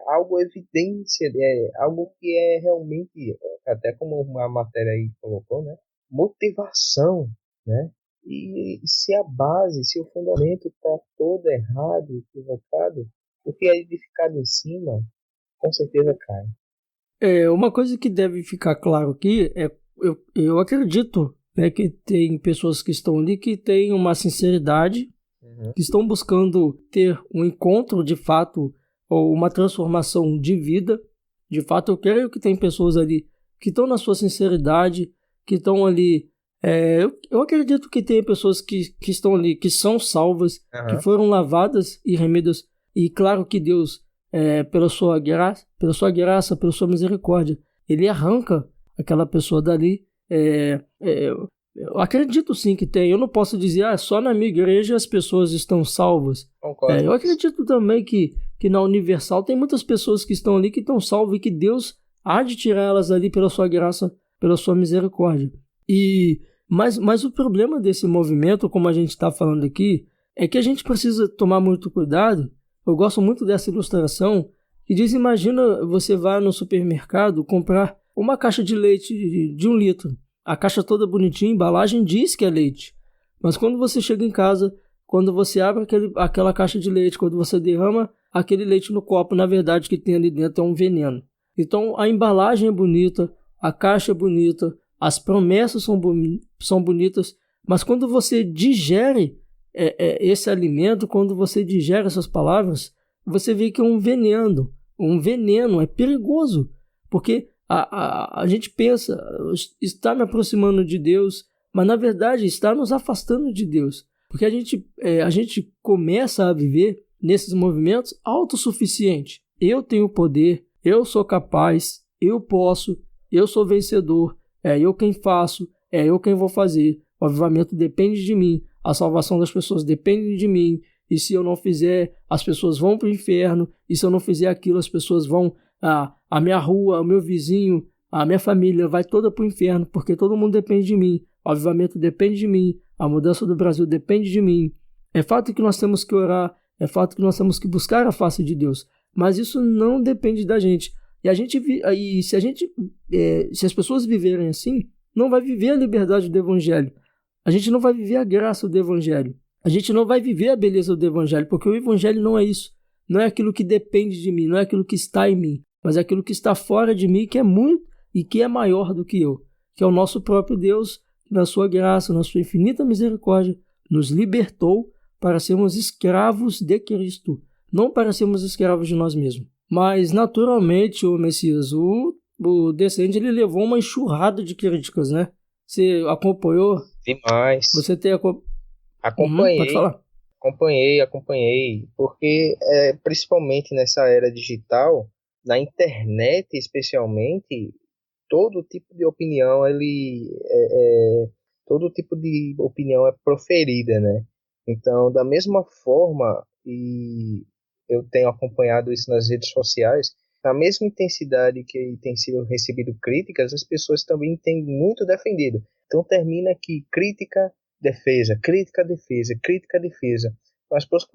algo evidência, algo que é realmente, até como uma matéria aí colocou, né, motivação, né? E se o fundamento está todo errado, equivocado, o que é edificado em cima, com certeza cai. Uma coisa que deve ficar claro aqui eu acredito, né, que tem pessoas que estão ali que têm uma sinceridade, que estão buscando ter um encontro de fato ou uma transformação de vida. De fato, eu creio que tem pessoas ali que estão na sua sinceridade, que estão ali. Eu acredito que tem pessoas que estão ali, que são salvas, que foram lavadas e remidas. E claro que Deus, pela sua graça, pela sua misericórdia, Ele arranca aquela pessoa dali. Eu acredito sim que tem. Eu não posso dizer, só na minha igreja as pessoas estão salvas. Eu acredito também que na Universal tem muitas pessoas que estão ali que estão salvas e que Deus há de tirar elas ali pela sua graça, pela sua misericórdia. Mas o problema desse movimento, como a gente está falando aqui, é que a gente precisa tomar muito cuidado. Eu gosto muito dessa ilustração que diz, imagina você vai no supermercado comprar uma caixa de leite de 1 litro. A caixa toda bonitinha, a embalagem diz que é leite. Mas quando você chega em casa, quando você abre aquela caixa de leite, quando você derrama aquele leite no copo, na verdade o que tem ali dentro é um veneno. Então a embalagem é bonita, a caixa é bonita, as promessas são bonitas, mas quando você digere esse alimento, quando você digere essas palavras, você vê que é um veneno, é perigoso, porque a gente pensa, está me aproximando de Deus, mas na verdade está nos afastando de Deus, porque a gente começa a viver nesses movimentos autossuficiente. Eu tenho poder, eu sou capaz, eu posso, eu sou vencedor, eu quem faço, eu quem vou fazer, o avivamento depende de mim, a salvação das pessoas depende de mim, e se eu não fizer, as pessoas vão para o inferno, e se eu não fizer aquilo, as pessoas vão, a minha rua, o meu vizinho, a minha família vai toda para o inferno, porque todo mundo depende de mim, o avivamento depende de mim, a mudança do Brasil depende de mim. É fato que nós temos que orar, é fato que nós temos que buscar a face de Deus, mas isso não depende da gente. E se as pessoas viverem assim, não vai viver a liberdade do Evangelho. A gente não vai viver a graça do Evangelho. A gente não vai viver a beleza do Evangelho, porque o Evangelho não é isso. Não é aquilo que depende de mim, não é aquilo que está em mim, mas é aquilo que está fora de mim, que é muito e que é maior do que eu, que é o nosso próprio Deus, que na sua graça, na sua infinita misericórdia, nos libertou para sermos escravos de Cristo, não para sermos escravos de nós mesmos. Mas, naturalmente, o Messias, o Descende, ele levou uma enxurrada de críticas, né? Você acompanhou? Demais. Você tem Acompanhei. Pode falar. Acompanhei, porque principalmente nessa era digital, na internet especialmente, todo tipo de opinião todo tipo de opinião é proferida, né? Então, da mesma forma, e eu tenho acompanhado isso nas redes sociais, na mesma intensidade que tem sido recebido críticas, as pessoas também têm muito defendido. Então termina aqui, crítica, defesa, crítica, defesa, crítica, defesa.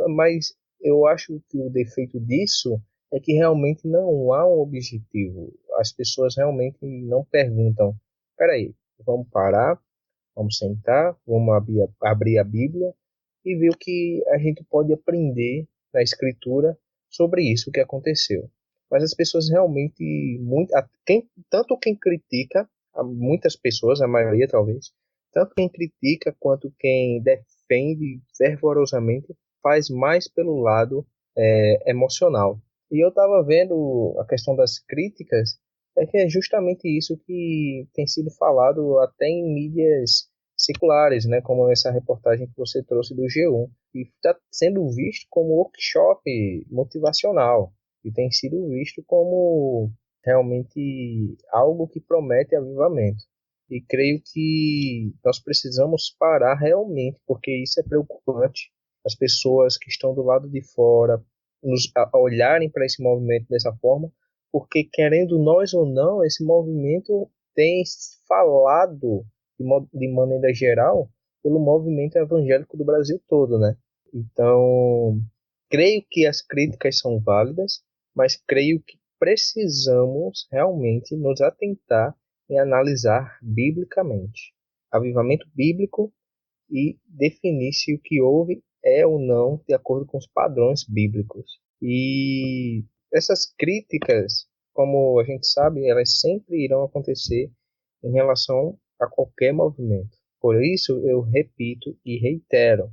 Mas eu acho que o defeito disso é que realmente não há um objetivo. As pessoas realmente não perguntam, peraí, vamos parar, vamos sentar, vamos abrir a Bíblia e ver o que a gente pode aprender na Escritura sobre isso que aconteceu. Mas as pessoas realmente, tanto quem critica, muitas pessoas, a maioria talvez, tanto quem critica quanto quem defende fervorosamente, faz mais pelo lado emocional. E eu estava vendo a questão das críticas, é que é justamente isso que tem sido falado até em mídias seculares, né, como essa reportagem que você trouxe do G1, e está sendo visto como workshop motivacional, e tem sido visto como realmente algo que promete avivamento. E creio que nós precisamos parar realmente, porque isso é preocupante. As pessoas que estão do lado de fora a olharem para esse movimento dessa forma, porque querendo nós ou não, esse movimento tem falado de maneira geral pelo movimento evangélico do Brasil todo, né? Então, creio que as críticas são válidas, mas creio que precisamos realmente nos atentar em analisar biblicamente. Avivamento bíblico e definir se o que houve é ou não de acordo com os padrões bíblicos. E essas críticas, como a gente sabe, elas sempre irão acontecer em relação a qualquer movimento. Por isso eu repito e reitero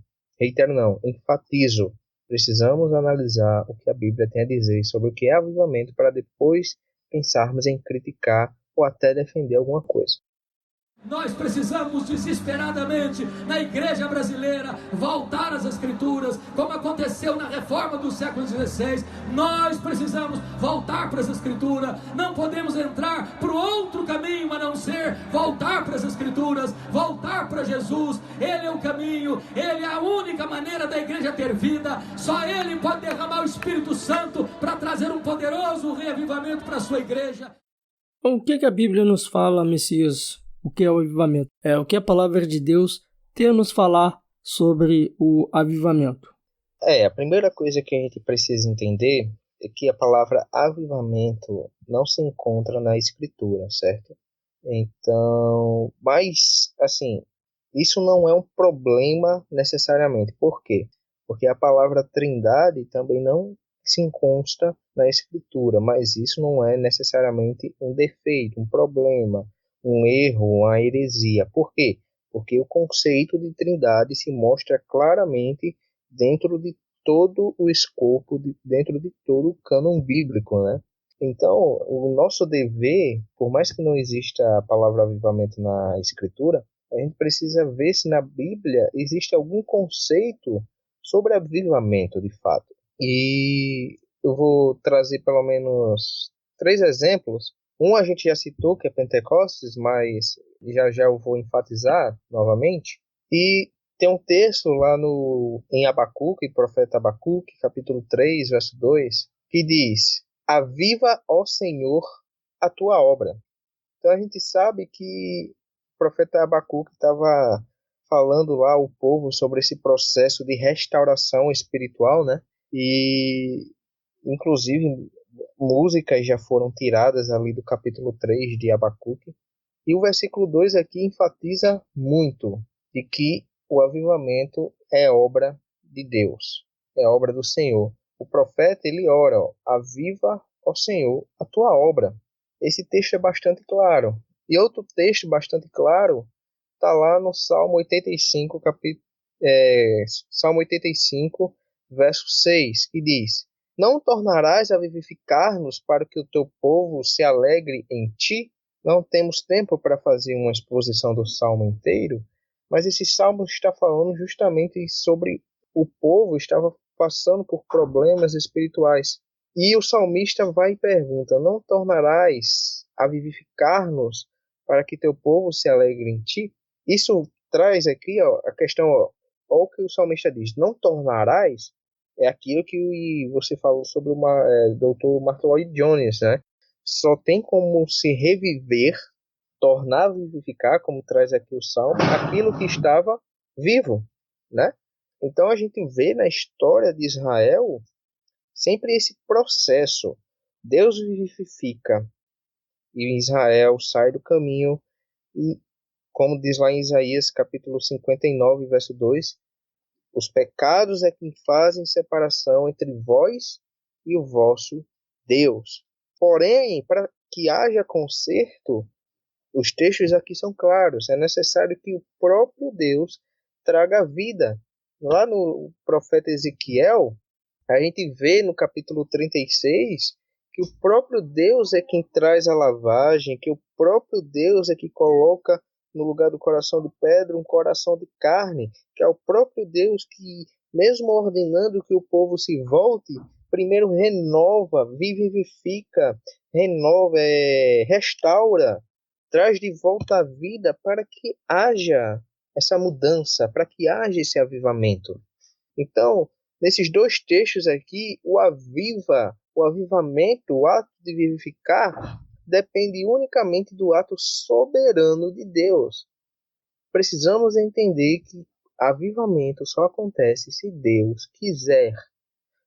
não, enfatizo, precisamos analisar o que a Bíblia tem a dizer sobre o que é avivamento para depois pensarmos em criticar ou até defender alguma coisa. Nós precisamos desesperadamente, na igreja brasileira, voltar às Escrituras, como aconteceu na reforma do século XVI. Nós precisamos voltar para as Escrituras. Não podemos entrar para outro caminho a não ser voltar para as Escrituras, voltar para Jesus. Ele é o caminho, Ele é a única maneira da igreja ter vida. Só Ele pode derramar o Espírito Santo para trazer um poderoso reavivamento para a sua igreja. Bom, o que a Bíblia nos fala, Messias? O que é o avivamento? O que a palavra de Deus tem a nos falar sobre o avivamento? A primeira coisa que a gente precisa entender é que a palavra avivamento não se encontra na Escritura, certo? Então, mas, assim, isso não é um problema necessariamente. Por quê? Porque a palavra trindade também não se encontra na Escritura, mas isso não é necessariamente um defeito, um problema, um erro, uma heresia. Por quê? Porque o conceito de trindade se mostra claramente dentro de todo o escopo, dentro de todo o cânon bíblico, né? Então, o nosso dever, por mais que não exista a palavra avivamento na Escritura, a gente precisa ver se na Bíblia existe algum conceito sobre avivamento, de fato. E eu vou trazer pelo menos 3 exemplos. Um a gente já citou, que é Pentecostes, mas já eu vou enfatizar novamente. E tem um texto lá em Abacuque, profeta Abacuque, capítulo 3, verso 2, que diz: aviva, ó Senhor, a tua obra. Então a gente sabe que o profeta Abacuque estava falando lá ao povo sobre esse processo de restauração espiritual, né? E, inclusive, músicas já foram tiradas ali do capítulo 3 de Abacuque. E o versículo 2 aqui enfatiza muito de que o avivamento é obra de Deus, é obra do Senhor. O profeta, ele ora, aviva, ó Senhor, a tua obra. Esse texto é bastante claro. E outro texto bastante claro está lá no Salmo 85, Salmo 85, verso 6, que diz: não tornarás a vivificar-nos para que o teu povo se alegre em ti? Não temos tempo para fazer uma exposição do Salmo inteiro, mas esse Salmo está falando justamente sobre o povo estava passando por problemas espirituais. E o salmista vai e pergunta: não tornarás a vivificar-nos para que teu povo se alegre em ti? Isso traz aqui a questão, olha o que o salmista diz: não tornarás. É aquilo que você falou sobre o Dr. Martin Lloyd Jones, né? Só tem como se reviver tornar a vivificar, como traz aqui o Salmo, aquilo que estava vivo, né? Então a gente vê na história de Israel sempre esse processo. Deus vivifica e Israel sai do caminho e, como diz lá em Isaías capítulo 59, verso 2, os pecados é que fazem separação entre vós e o vosso Deus. Porém, para que haja conserto, os textos aqui são claros. É necessário que o próprio Deus traga vida. Lá no profeta Ezequiel, a gente vê no capítulo 36 que o próprio Deus é quem traz a lavagem, que o próprio Deus é que coloca no lugar do coração de pedra um coração de carne, que é o próprio Deus que, mesmo ordenando que o povo se volte, primeiro renova, vivifica, renova, restaura, traz de volta a vida para que haja essa mudança, para que haja esse avivamento. Então, nesses dois textos aqui, o avivamento, o ato de vivificar, depende unicamente do ato soberano de Deus. Precisamos entender que avivamento só acontece se Deus quiser.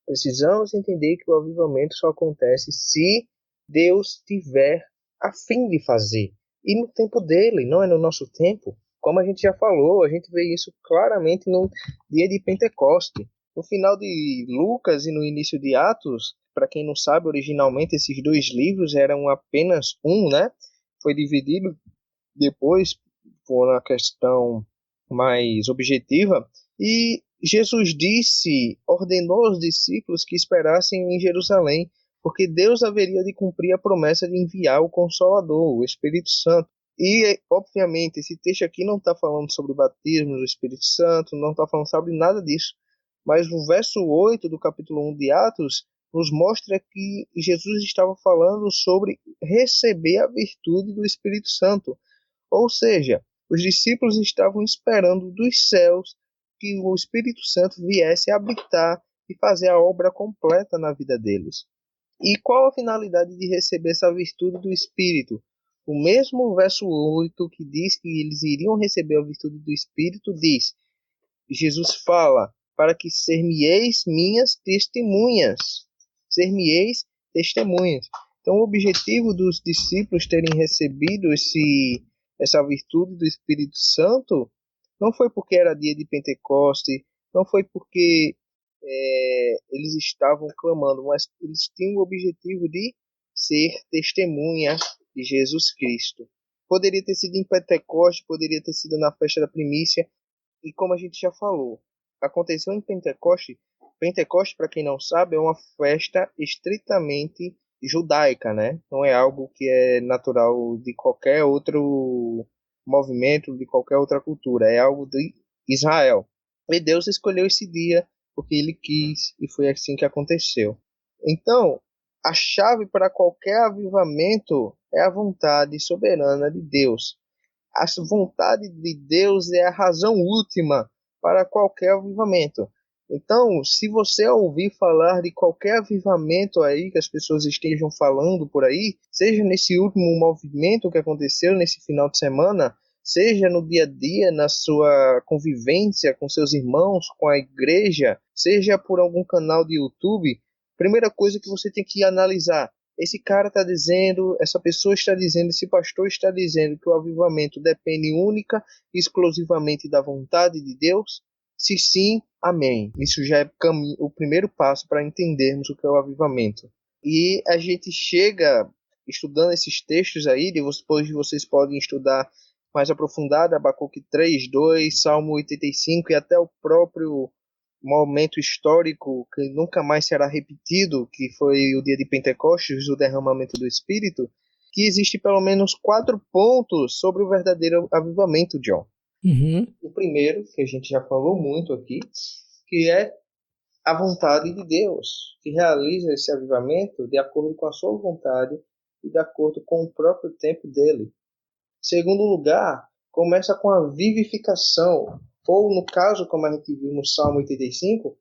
Precisamos entender que o avivamento só acontece se Deus tiver a fim de fazer. E no tempo dele, não é no nosso tempo. Como a gente já falou, a gente vê isso claramente no dia de Pentecoste. No final de Lucas e no início de Atos, para quem não sabe, originalmente esses dois livros eram apenas um, né? Foi dividido depois por uma questão mais objetiva. E Jesus ordenou aos discípulos que esperassem em Jerusalém, porque Deus haveria de cumprir a promessa de enviar o Consolador, o Espírito Santo. E, obviamente, esse texto aqui não está falando sobre batismo do Espírito Santo, não está falando sobre nada disso. Mas o verso 8 do capítulo 1 de Atos nos mostra que Jesus estava falando sobre receber a virtude do Espírito Santo. Ou seja, os discípulos estavam esperando dos céus que o Espírito Santo viesse habitar e fazer a obra completa na vida deles. E qual a finalidade de receber essa virtude do Espírito? O mesmo verso 8 que diz que eles iriam receber a virtude do Espírito diz, Jesus fala, para que ser-me-eis minhas testemunhas. Ser-me-eis testemunhas. Então o objetivo dos discípulos terem recebido essa virtude do Espírito Santo não foi porque era dia de Pentecoste, não foi porque eles estavam clamando, mas eles tinham o objetivo de ser testemunha de Jesus Cristo. Poderia ter sido em Pentecoste, poderia ter sido na festa da primícia, e como a gente já falou, aconteceu em Pentecoste. Pentecoste, para quem não sabe, é uma festa estritamente judaica, né? Não é algo que é natural de qualquer outro movimento, de qualquer outra cultura. É algo de Israel. E Deus escolheu esse dia porque Ele quis e foi assim que aconteceu. Então, a chave para qualquer avivamento é a vontade soberana de Deus. A vontade de Deus é a razão última para qualquer avivamento. Então, se você ouvir falar de qualquer avivamento aí que as pessoas estejam falando por aí, seja nesse último movimento que aconteceu nesse final de semana, seja no dia a dia, na sua convivência com seus irmãos, com a igreja, seja por algum canal de YouTube, primeira coisa que você tem que analisar, esse cara está dizendo, essa pessoa está dizendo, esse pastor está dizendo que o avivamento depende única e exclusivamente da vontade de Deus? Se sim, amém. Isso já é o primeiro passo para entendermos o que é o avivamento. E a gente chega, estudando esses textos aí, depois vocês podem estudar mais aprofundado, Abacuque 3, 2, Salmo 85 e até o próprio momento histórico que nunca mais será repetido, que foi o dia de Pentecostes, o derramamento do Espírito, que existe pelo menos 4 pontos sobre o verdadeiro avivamento, John. Uhum. O primeiro, que a gente já falou muito aqui, que é a vontade de Deus, que realiza esse avivamento de acordo com a sua vontade e de acordo com o próprio tempo dele. Segundo lugar, começa com a vivificação, ou no caso, como a gente viu no Salmo 85,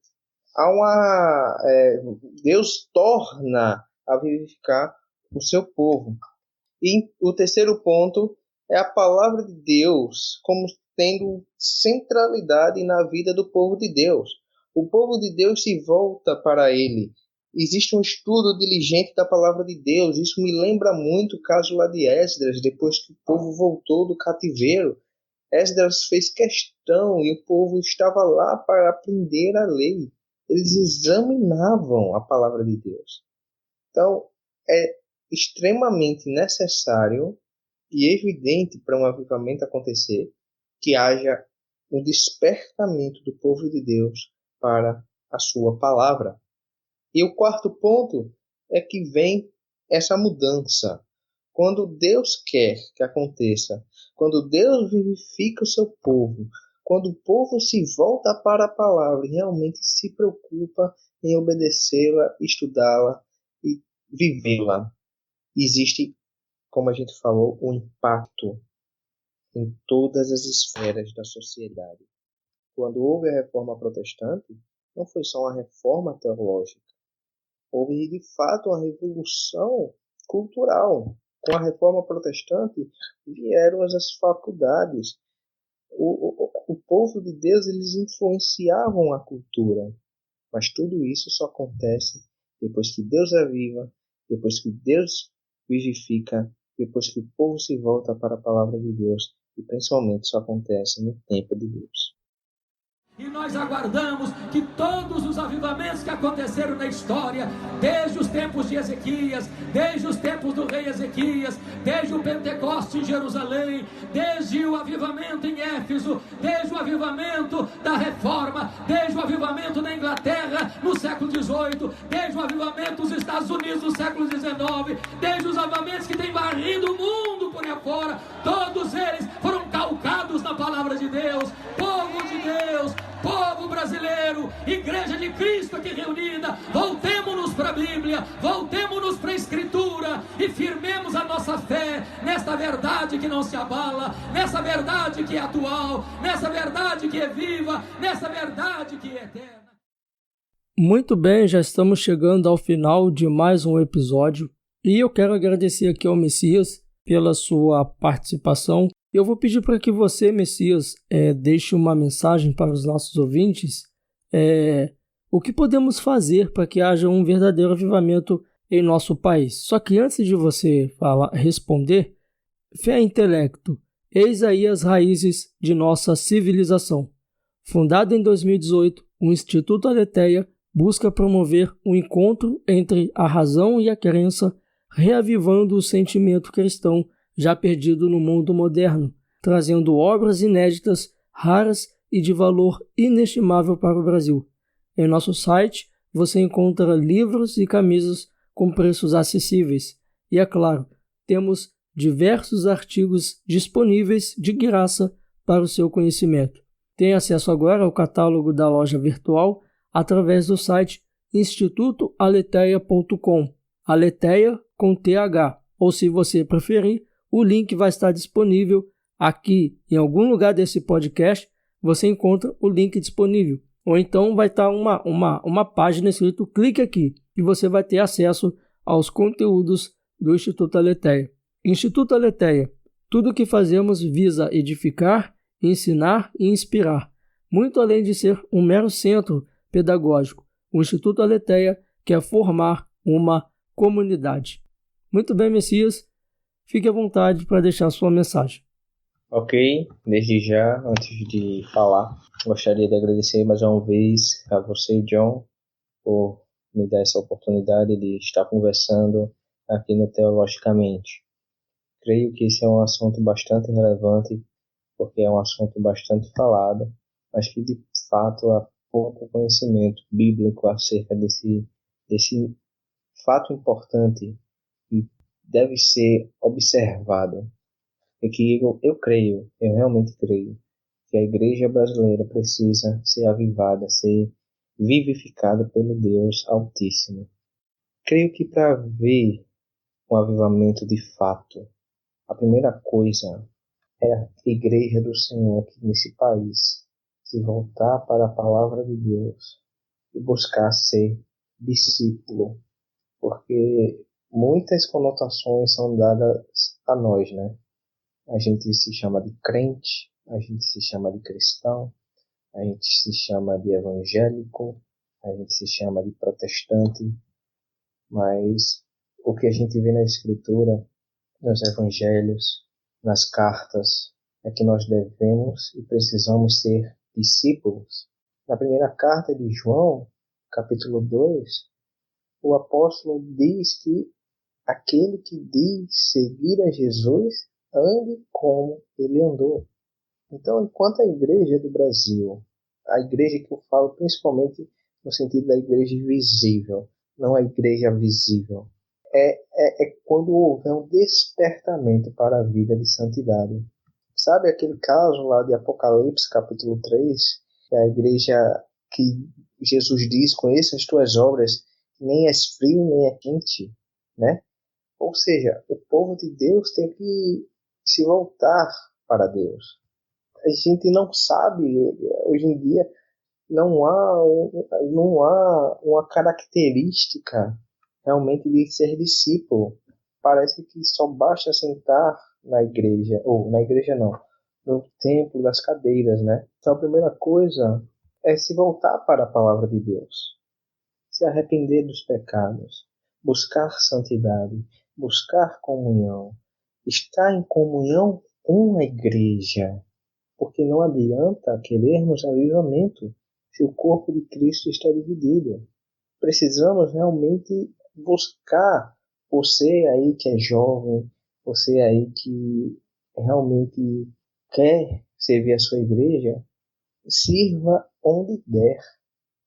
Deus torna a vivificar o seu povo. E o terceiro ponto é a palavra de Deus como tendo centralidade na vida do povo de Deus. O povo de Deus se volta para ele. Existe um estudo diligente da palavra de Deus. Isso me lembra muito o caso lá de Esdras, depois que o povo voltou do cativeiro. Esdras fez questão e o povo estava lá para aprender a lei. Eles examinavam a palavra de Deus. Então, é extremamente necessário e evidente para um avivamento acontecer que haja um despertamento do povo de Deus para a sua palavra. E o quarto ponto é que vem essa mudança. Quando Deus quer que aconteça, quando Deus vivifica o seu povo, quando o povo se volta para a palavra e realmente se preocupa em obedecê-la, estudá-la e vivê-la, existe, como a gente falou, um impacto em todas as esferas da sociedade. Quando houve a reforma protestante, não foi só uma reforma teológica, houve de fato uma revolução cultural. Com a reforma protestante vieram as faculdades. O povo de Deus, eles influenciavam a cultura, mas tudo isso só acontece depois que Deus aviva, depois que Deus vivifica, depois que o povo se volta para a palavra de Deus, e principalmente isso acontece no tempo de Deus. E nós aguardamos que todos os avivamentos que aconteceram na história, desde os tempos de Ezequias, desde os tempos do rei Ezequias, desde o Pentecoste em Jerusalém, desde o avivamento em Éfeso, desde o avivamento da Reforma, desde o avivamento na Inglaterra no século XVIII, desde o avivamento dos Estados Unidos no século XIX, desde os avivamentos que têm varrido o mundo por aí afora, todos eles foram calcados na palavra de Deus. Povo de Deus, povo brasileiro, igreja de Cristo aqui reunida, voltemos-nos para a Bíblia, voltemos-nos para a Escritura e firmemos a nossa fé nesta verdade que não se abala, nessa verdade que é atual, nessa verdade que é viva, nessa verdade que é eterna. Muito bem, já estamos chegando ao final de mais um episódio e eu quero agradecer aqui ao Messias pela sua participação. Eu vou pedir para que você, Messias, deixe uma mensagem para os nossos ouvintes. O que podemos fazer para que haja um verdadeiro avivamento em nosso país? Só que antes de você responder, fé e intelecto, eis aí as raízes de nossa civilização. Fundado em 2018, o Instituto Aletheia busca promover um encontro entre a razão e a crença, reavivando o sentimento cristão já perdido no mundo moderno, trazendo obras inéditas, raras e de valor inestimável para o Brasil. Em nosso site, você encontra livros e camisas com preços acessíveis. E, é claro, temos diversos artigos disponíveis de graça para o seu conhecimento. Tem acesso agora ao catálogo da loja virtual através do site institutoaletheia.com, Aletheia com TH, ou se você preferir, o link vai estar disponível aqui em algum lugar desse podcast, você encontra o link disponível. Ou então vai estar uma página escrito clique aqui e você vai ter acesso aos conteúdos do Instituto Aletheia. Instituto Aletheia, tudo o que fazemos visa edificar, ensinar e inspirar. Muito além de ser um mero centro pedagógico, o Instituto Aletheia quer formar uma comunidade. Muito bem, Messias. Fique à vontade para deixar sua mensagem. Ok, desde já, antes de falar, gostaria de agradecer mais uma vez a você, John, por me dar essa oportunidade de estar conversando aqui no Teologicamente. Creio que esse é um assunto bastante relevante, porque é um assunto bastante falado, mas que de fato há pouco conhecimento bíblico acerca desse fato importante e deve ser observado. E que eu realmente creio, que a igreja brasileira precisa ser avivada, ser vivificada pelo Deus Altíssimo. Creio que para haver um avivamento de fato, a primeira coisa é a igreja do Senhor aqui nesse país se voltar para a palavra de Deus e buscar ser discípulo, porque muitas conotações são dadas a nós, né? A gente se chama de crente, a gente se chama de cristão, a gente se chama de evangélico, a gente se chama de protestante, mas o que a gente vê na Escritura, nos evangelhos, nas cartas, é que nós devemos e precisamos ser discípulos. Na primeira carta de João, capítulo 2, o apóstolo diz que aquele que diz seguir a Jesus, ande como ele andou. Então, enquanto a igreja do Brasil, a igreja que eu falo principalmente no sentido da igreja visível, não a igreja visível, é quando houver um despertamento para a vida de santidade. Sabe aquele caso lá de Apocalipse, capítulo 3, que é a igreja que Jesus diz, conheça as tuas obras, nem és frio nem é quente, né? Ou seja, o povo de Deus tem que se voltar para Deus. A gente não sabe, hoje em dia, não há uma característica realmente de ser discípulo. Parece que só basta sentar na igreja, ou na igreja não, no templo das cadeiras, né? Então a primeira coisa é se voltar para a palavra de Deus, se arrepender dos pecados, buscar santidade, buscar comunhão, estar em comunhão com a igreja, porque não adianta querermos avivamento se o corpo de Cristo está dividido. Precisamos realmente buscar, você aí que é jovem, você aí que realmente quer servir a sua igreja, sirva onde der.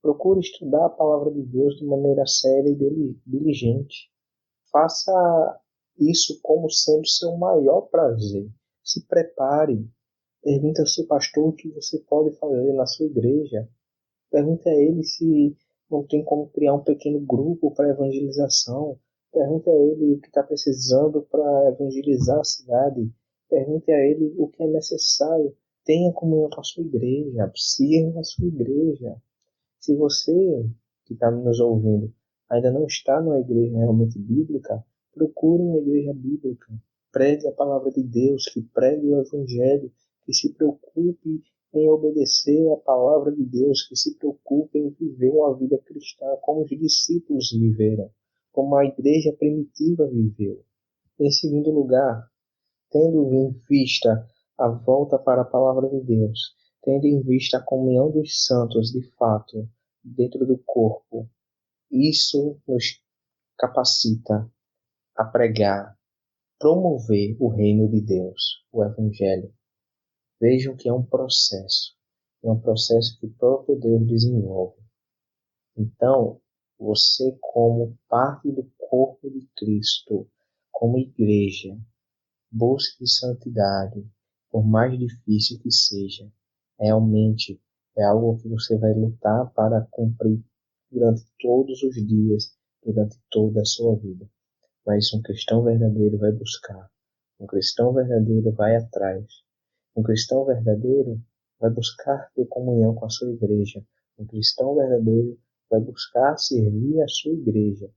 Procure estudar a palavra de Deus de maneira séria e diligente. Faça isso como sendo seu maior prazer. Se prepare. Pergunte ao seu pastor o que você pode fazer na sua igreja. Pergunte a ele se não tem como criar um pequeno grupo para evangelização. Pergunte a ele o que está precisando para evangelizar a cidade. Pergunte a ele o que é necessário. Tenha comunhão com a sua igreja. Sirva a sua igreja. Se você que está nos ouvindo ainda não está numa igreja realmente bíblica, procure uma igreja bíblica. Pregue a palavra de Deus, que pregue o evangelho, que se preocupe em obedecer a palavra de Deus, que se preocupe em viver uma vida cristã como os discípulos viveram, como a igreja primitiva viveu. Em segundo lugar, tendo em vista a volta para a palavra de Deus, tendo em vista a comunhão dos santos de fato dentro do corpo, isso nos capacita a pregar, promover o reino de Deus, o evangelho. Vejam que é um processo que o próprio Deus desenvolve. Então, você como parte do corpo de Cristo, como igreja, busque santidade, por mais difícil que seja. Realmente é algo que você vai lutar para cumprir durante todos os dias, durante toda a sua vida. Mas um cristão verdadeiro vai buscar, um cristão verdadeiro vai atrás. Um cristão verdadeiro vai buscar ter comunhão com a sua igreja. Um cristão verdadeiro vai buscar servir a sua igreja.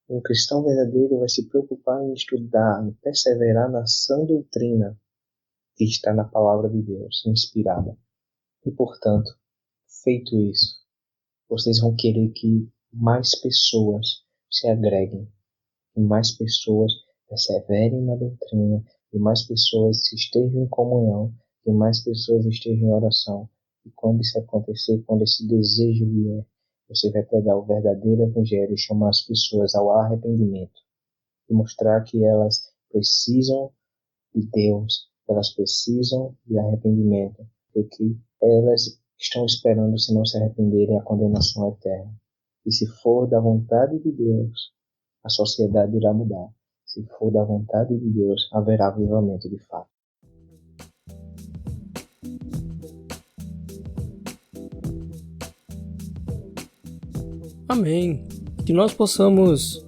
Um cristão verdadeiro vai se preocupar em estudar, em perseverar na sã doutrina que está na palavra de Deus, inspirada. E, portanto, feito isso, vocês vão querer que mais pessoas se agreguem, que mais pessoas perseverem na doutrina, que mais pessoas estejam em comunhão, que mais pessoas estejam em oração. E quando isso acontecer, quando esse desejo vier, você vai pregar o verdadeiro evangelho e chamar as pessoas ao arrependimento. E mostrar que elas precisam de Deus, elas precisam de arrependimento. E o que elas estão esperando se não se arrependerem é a condenação eterna. E se for da vontade de Deus, a sociedade irá mudar. Se for da vontade de Deus, haverá avivamento de fato. Amém. Que nós possamos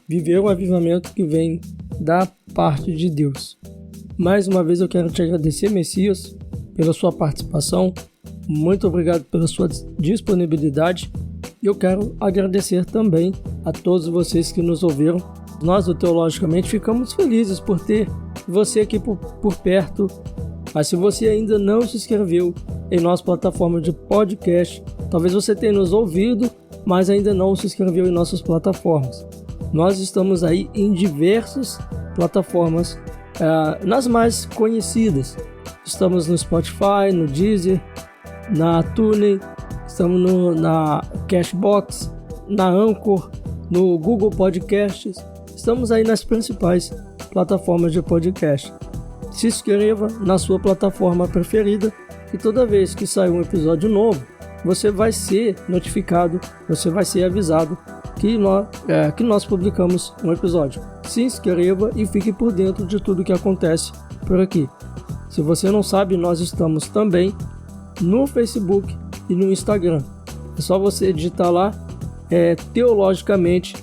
viver o avivamento que vem da parte de Deus. Mais uma vez eu quero te agradecer, Messias, pela sua participação. Muito obrigado pela sua disponibilidade. E eu quero agradecer também a todos vocês que nos ouviram. Nós do Teologicamente ficamos felizes por ter você aqui por perto. Mas se você ainda não se inscreveu em nossa plataforma de podcast, talvez você tenha nos ouvido, mas ainda não se inscreveu em nossas plataformas. Nós estamos aí em diversas plataformas, nas mais conhecidas. Estamos no Spotify, no Deezer, na TuneIn, estamos na Cashbox, na Anchor, no Google Podcasts. Estamos aí nas principais plataformas de podcast. Se inscreva na sua plataforma preferida e toda vez que sair um episódio novo, você vai ser notificado, você vai ser avisado que nós publicamos um episódio. Se inscreva e fique por dentro de tudo que acontece por aqui. Se você não sabe, nós estamos também no Facebook e no Instagram. É só você digitar lá, Teologicamente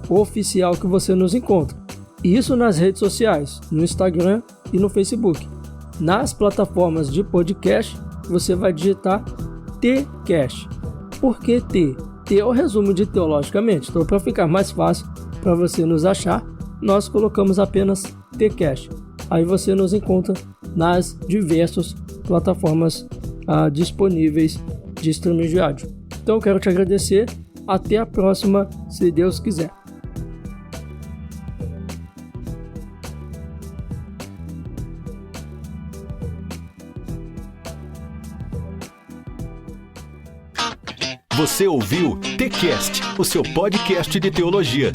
Oficial, que você nos encontra. Isso nas redes sociais, no Instagram e no Facebook. Nas plataformas de podcast, você vai digitar Tcast. Por que T? T é o resumo de Teologicamente. Então, para ficar mais fácil para você nos achar, nós colocamos apenas Tcast. Aí você nos encontra nas diversas plataformas disponíveis de streaming de áudio. Então, eu quero te agradecer. Até a próxima, se Deus quiser. Você ouviu Tcast, o seu podcast de teologia.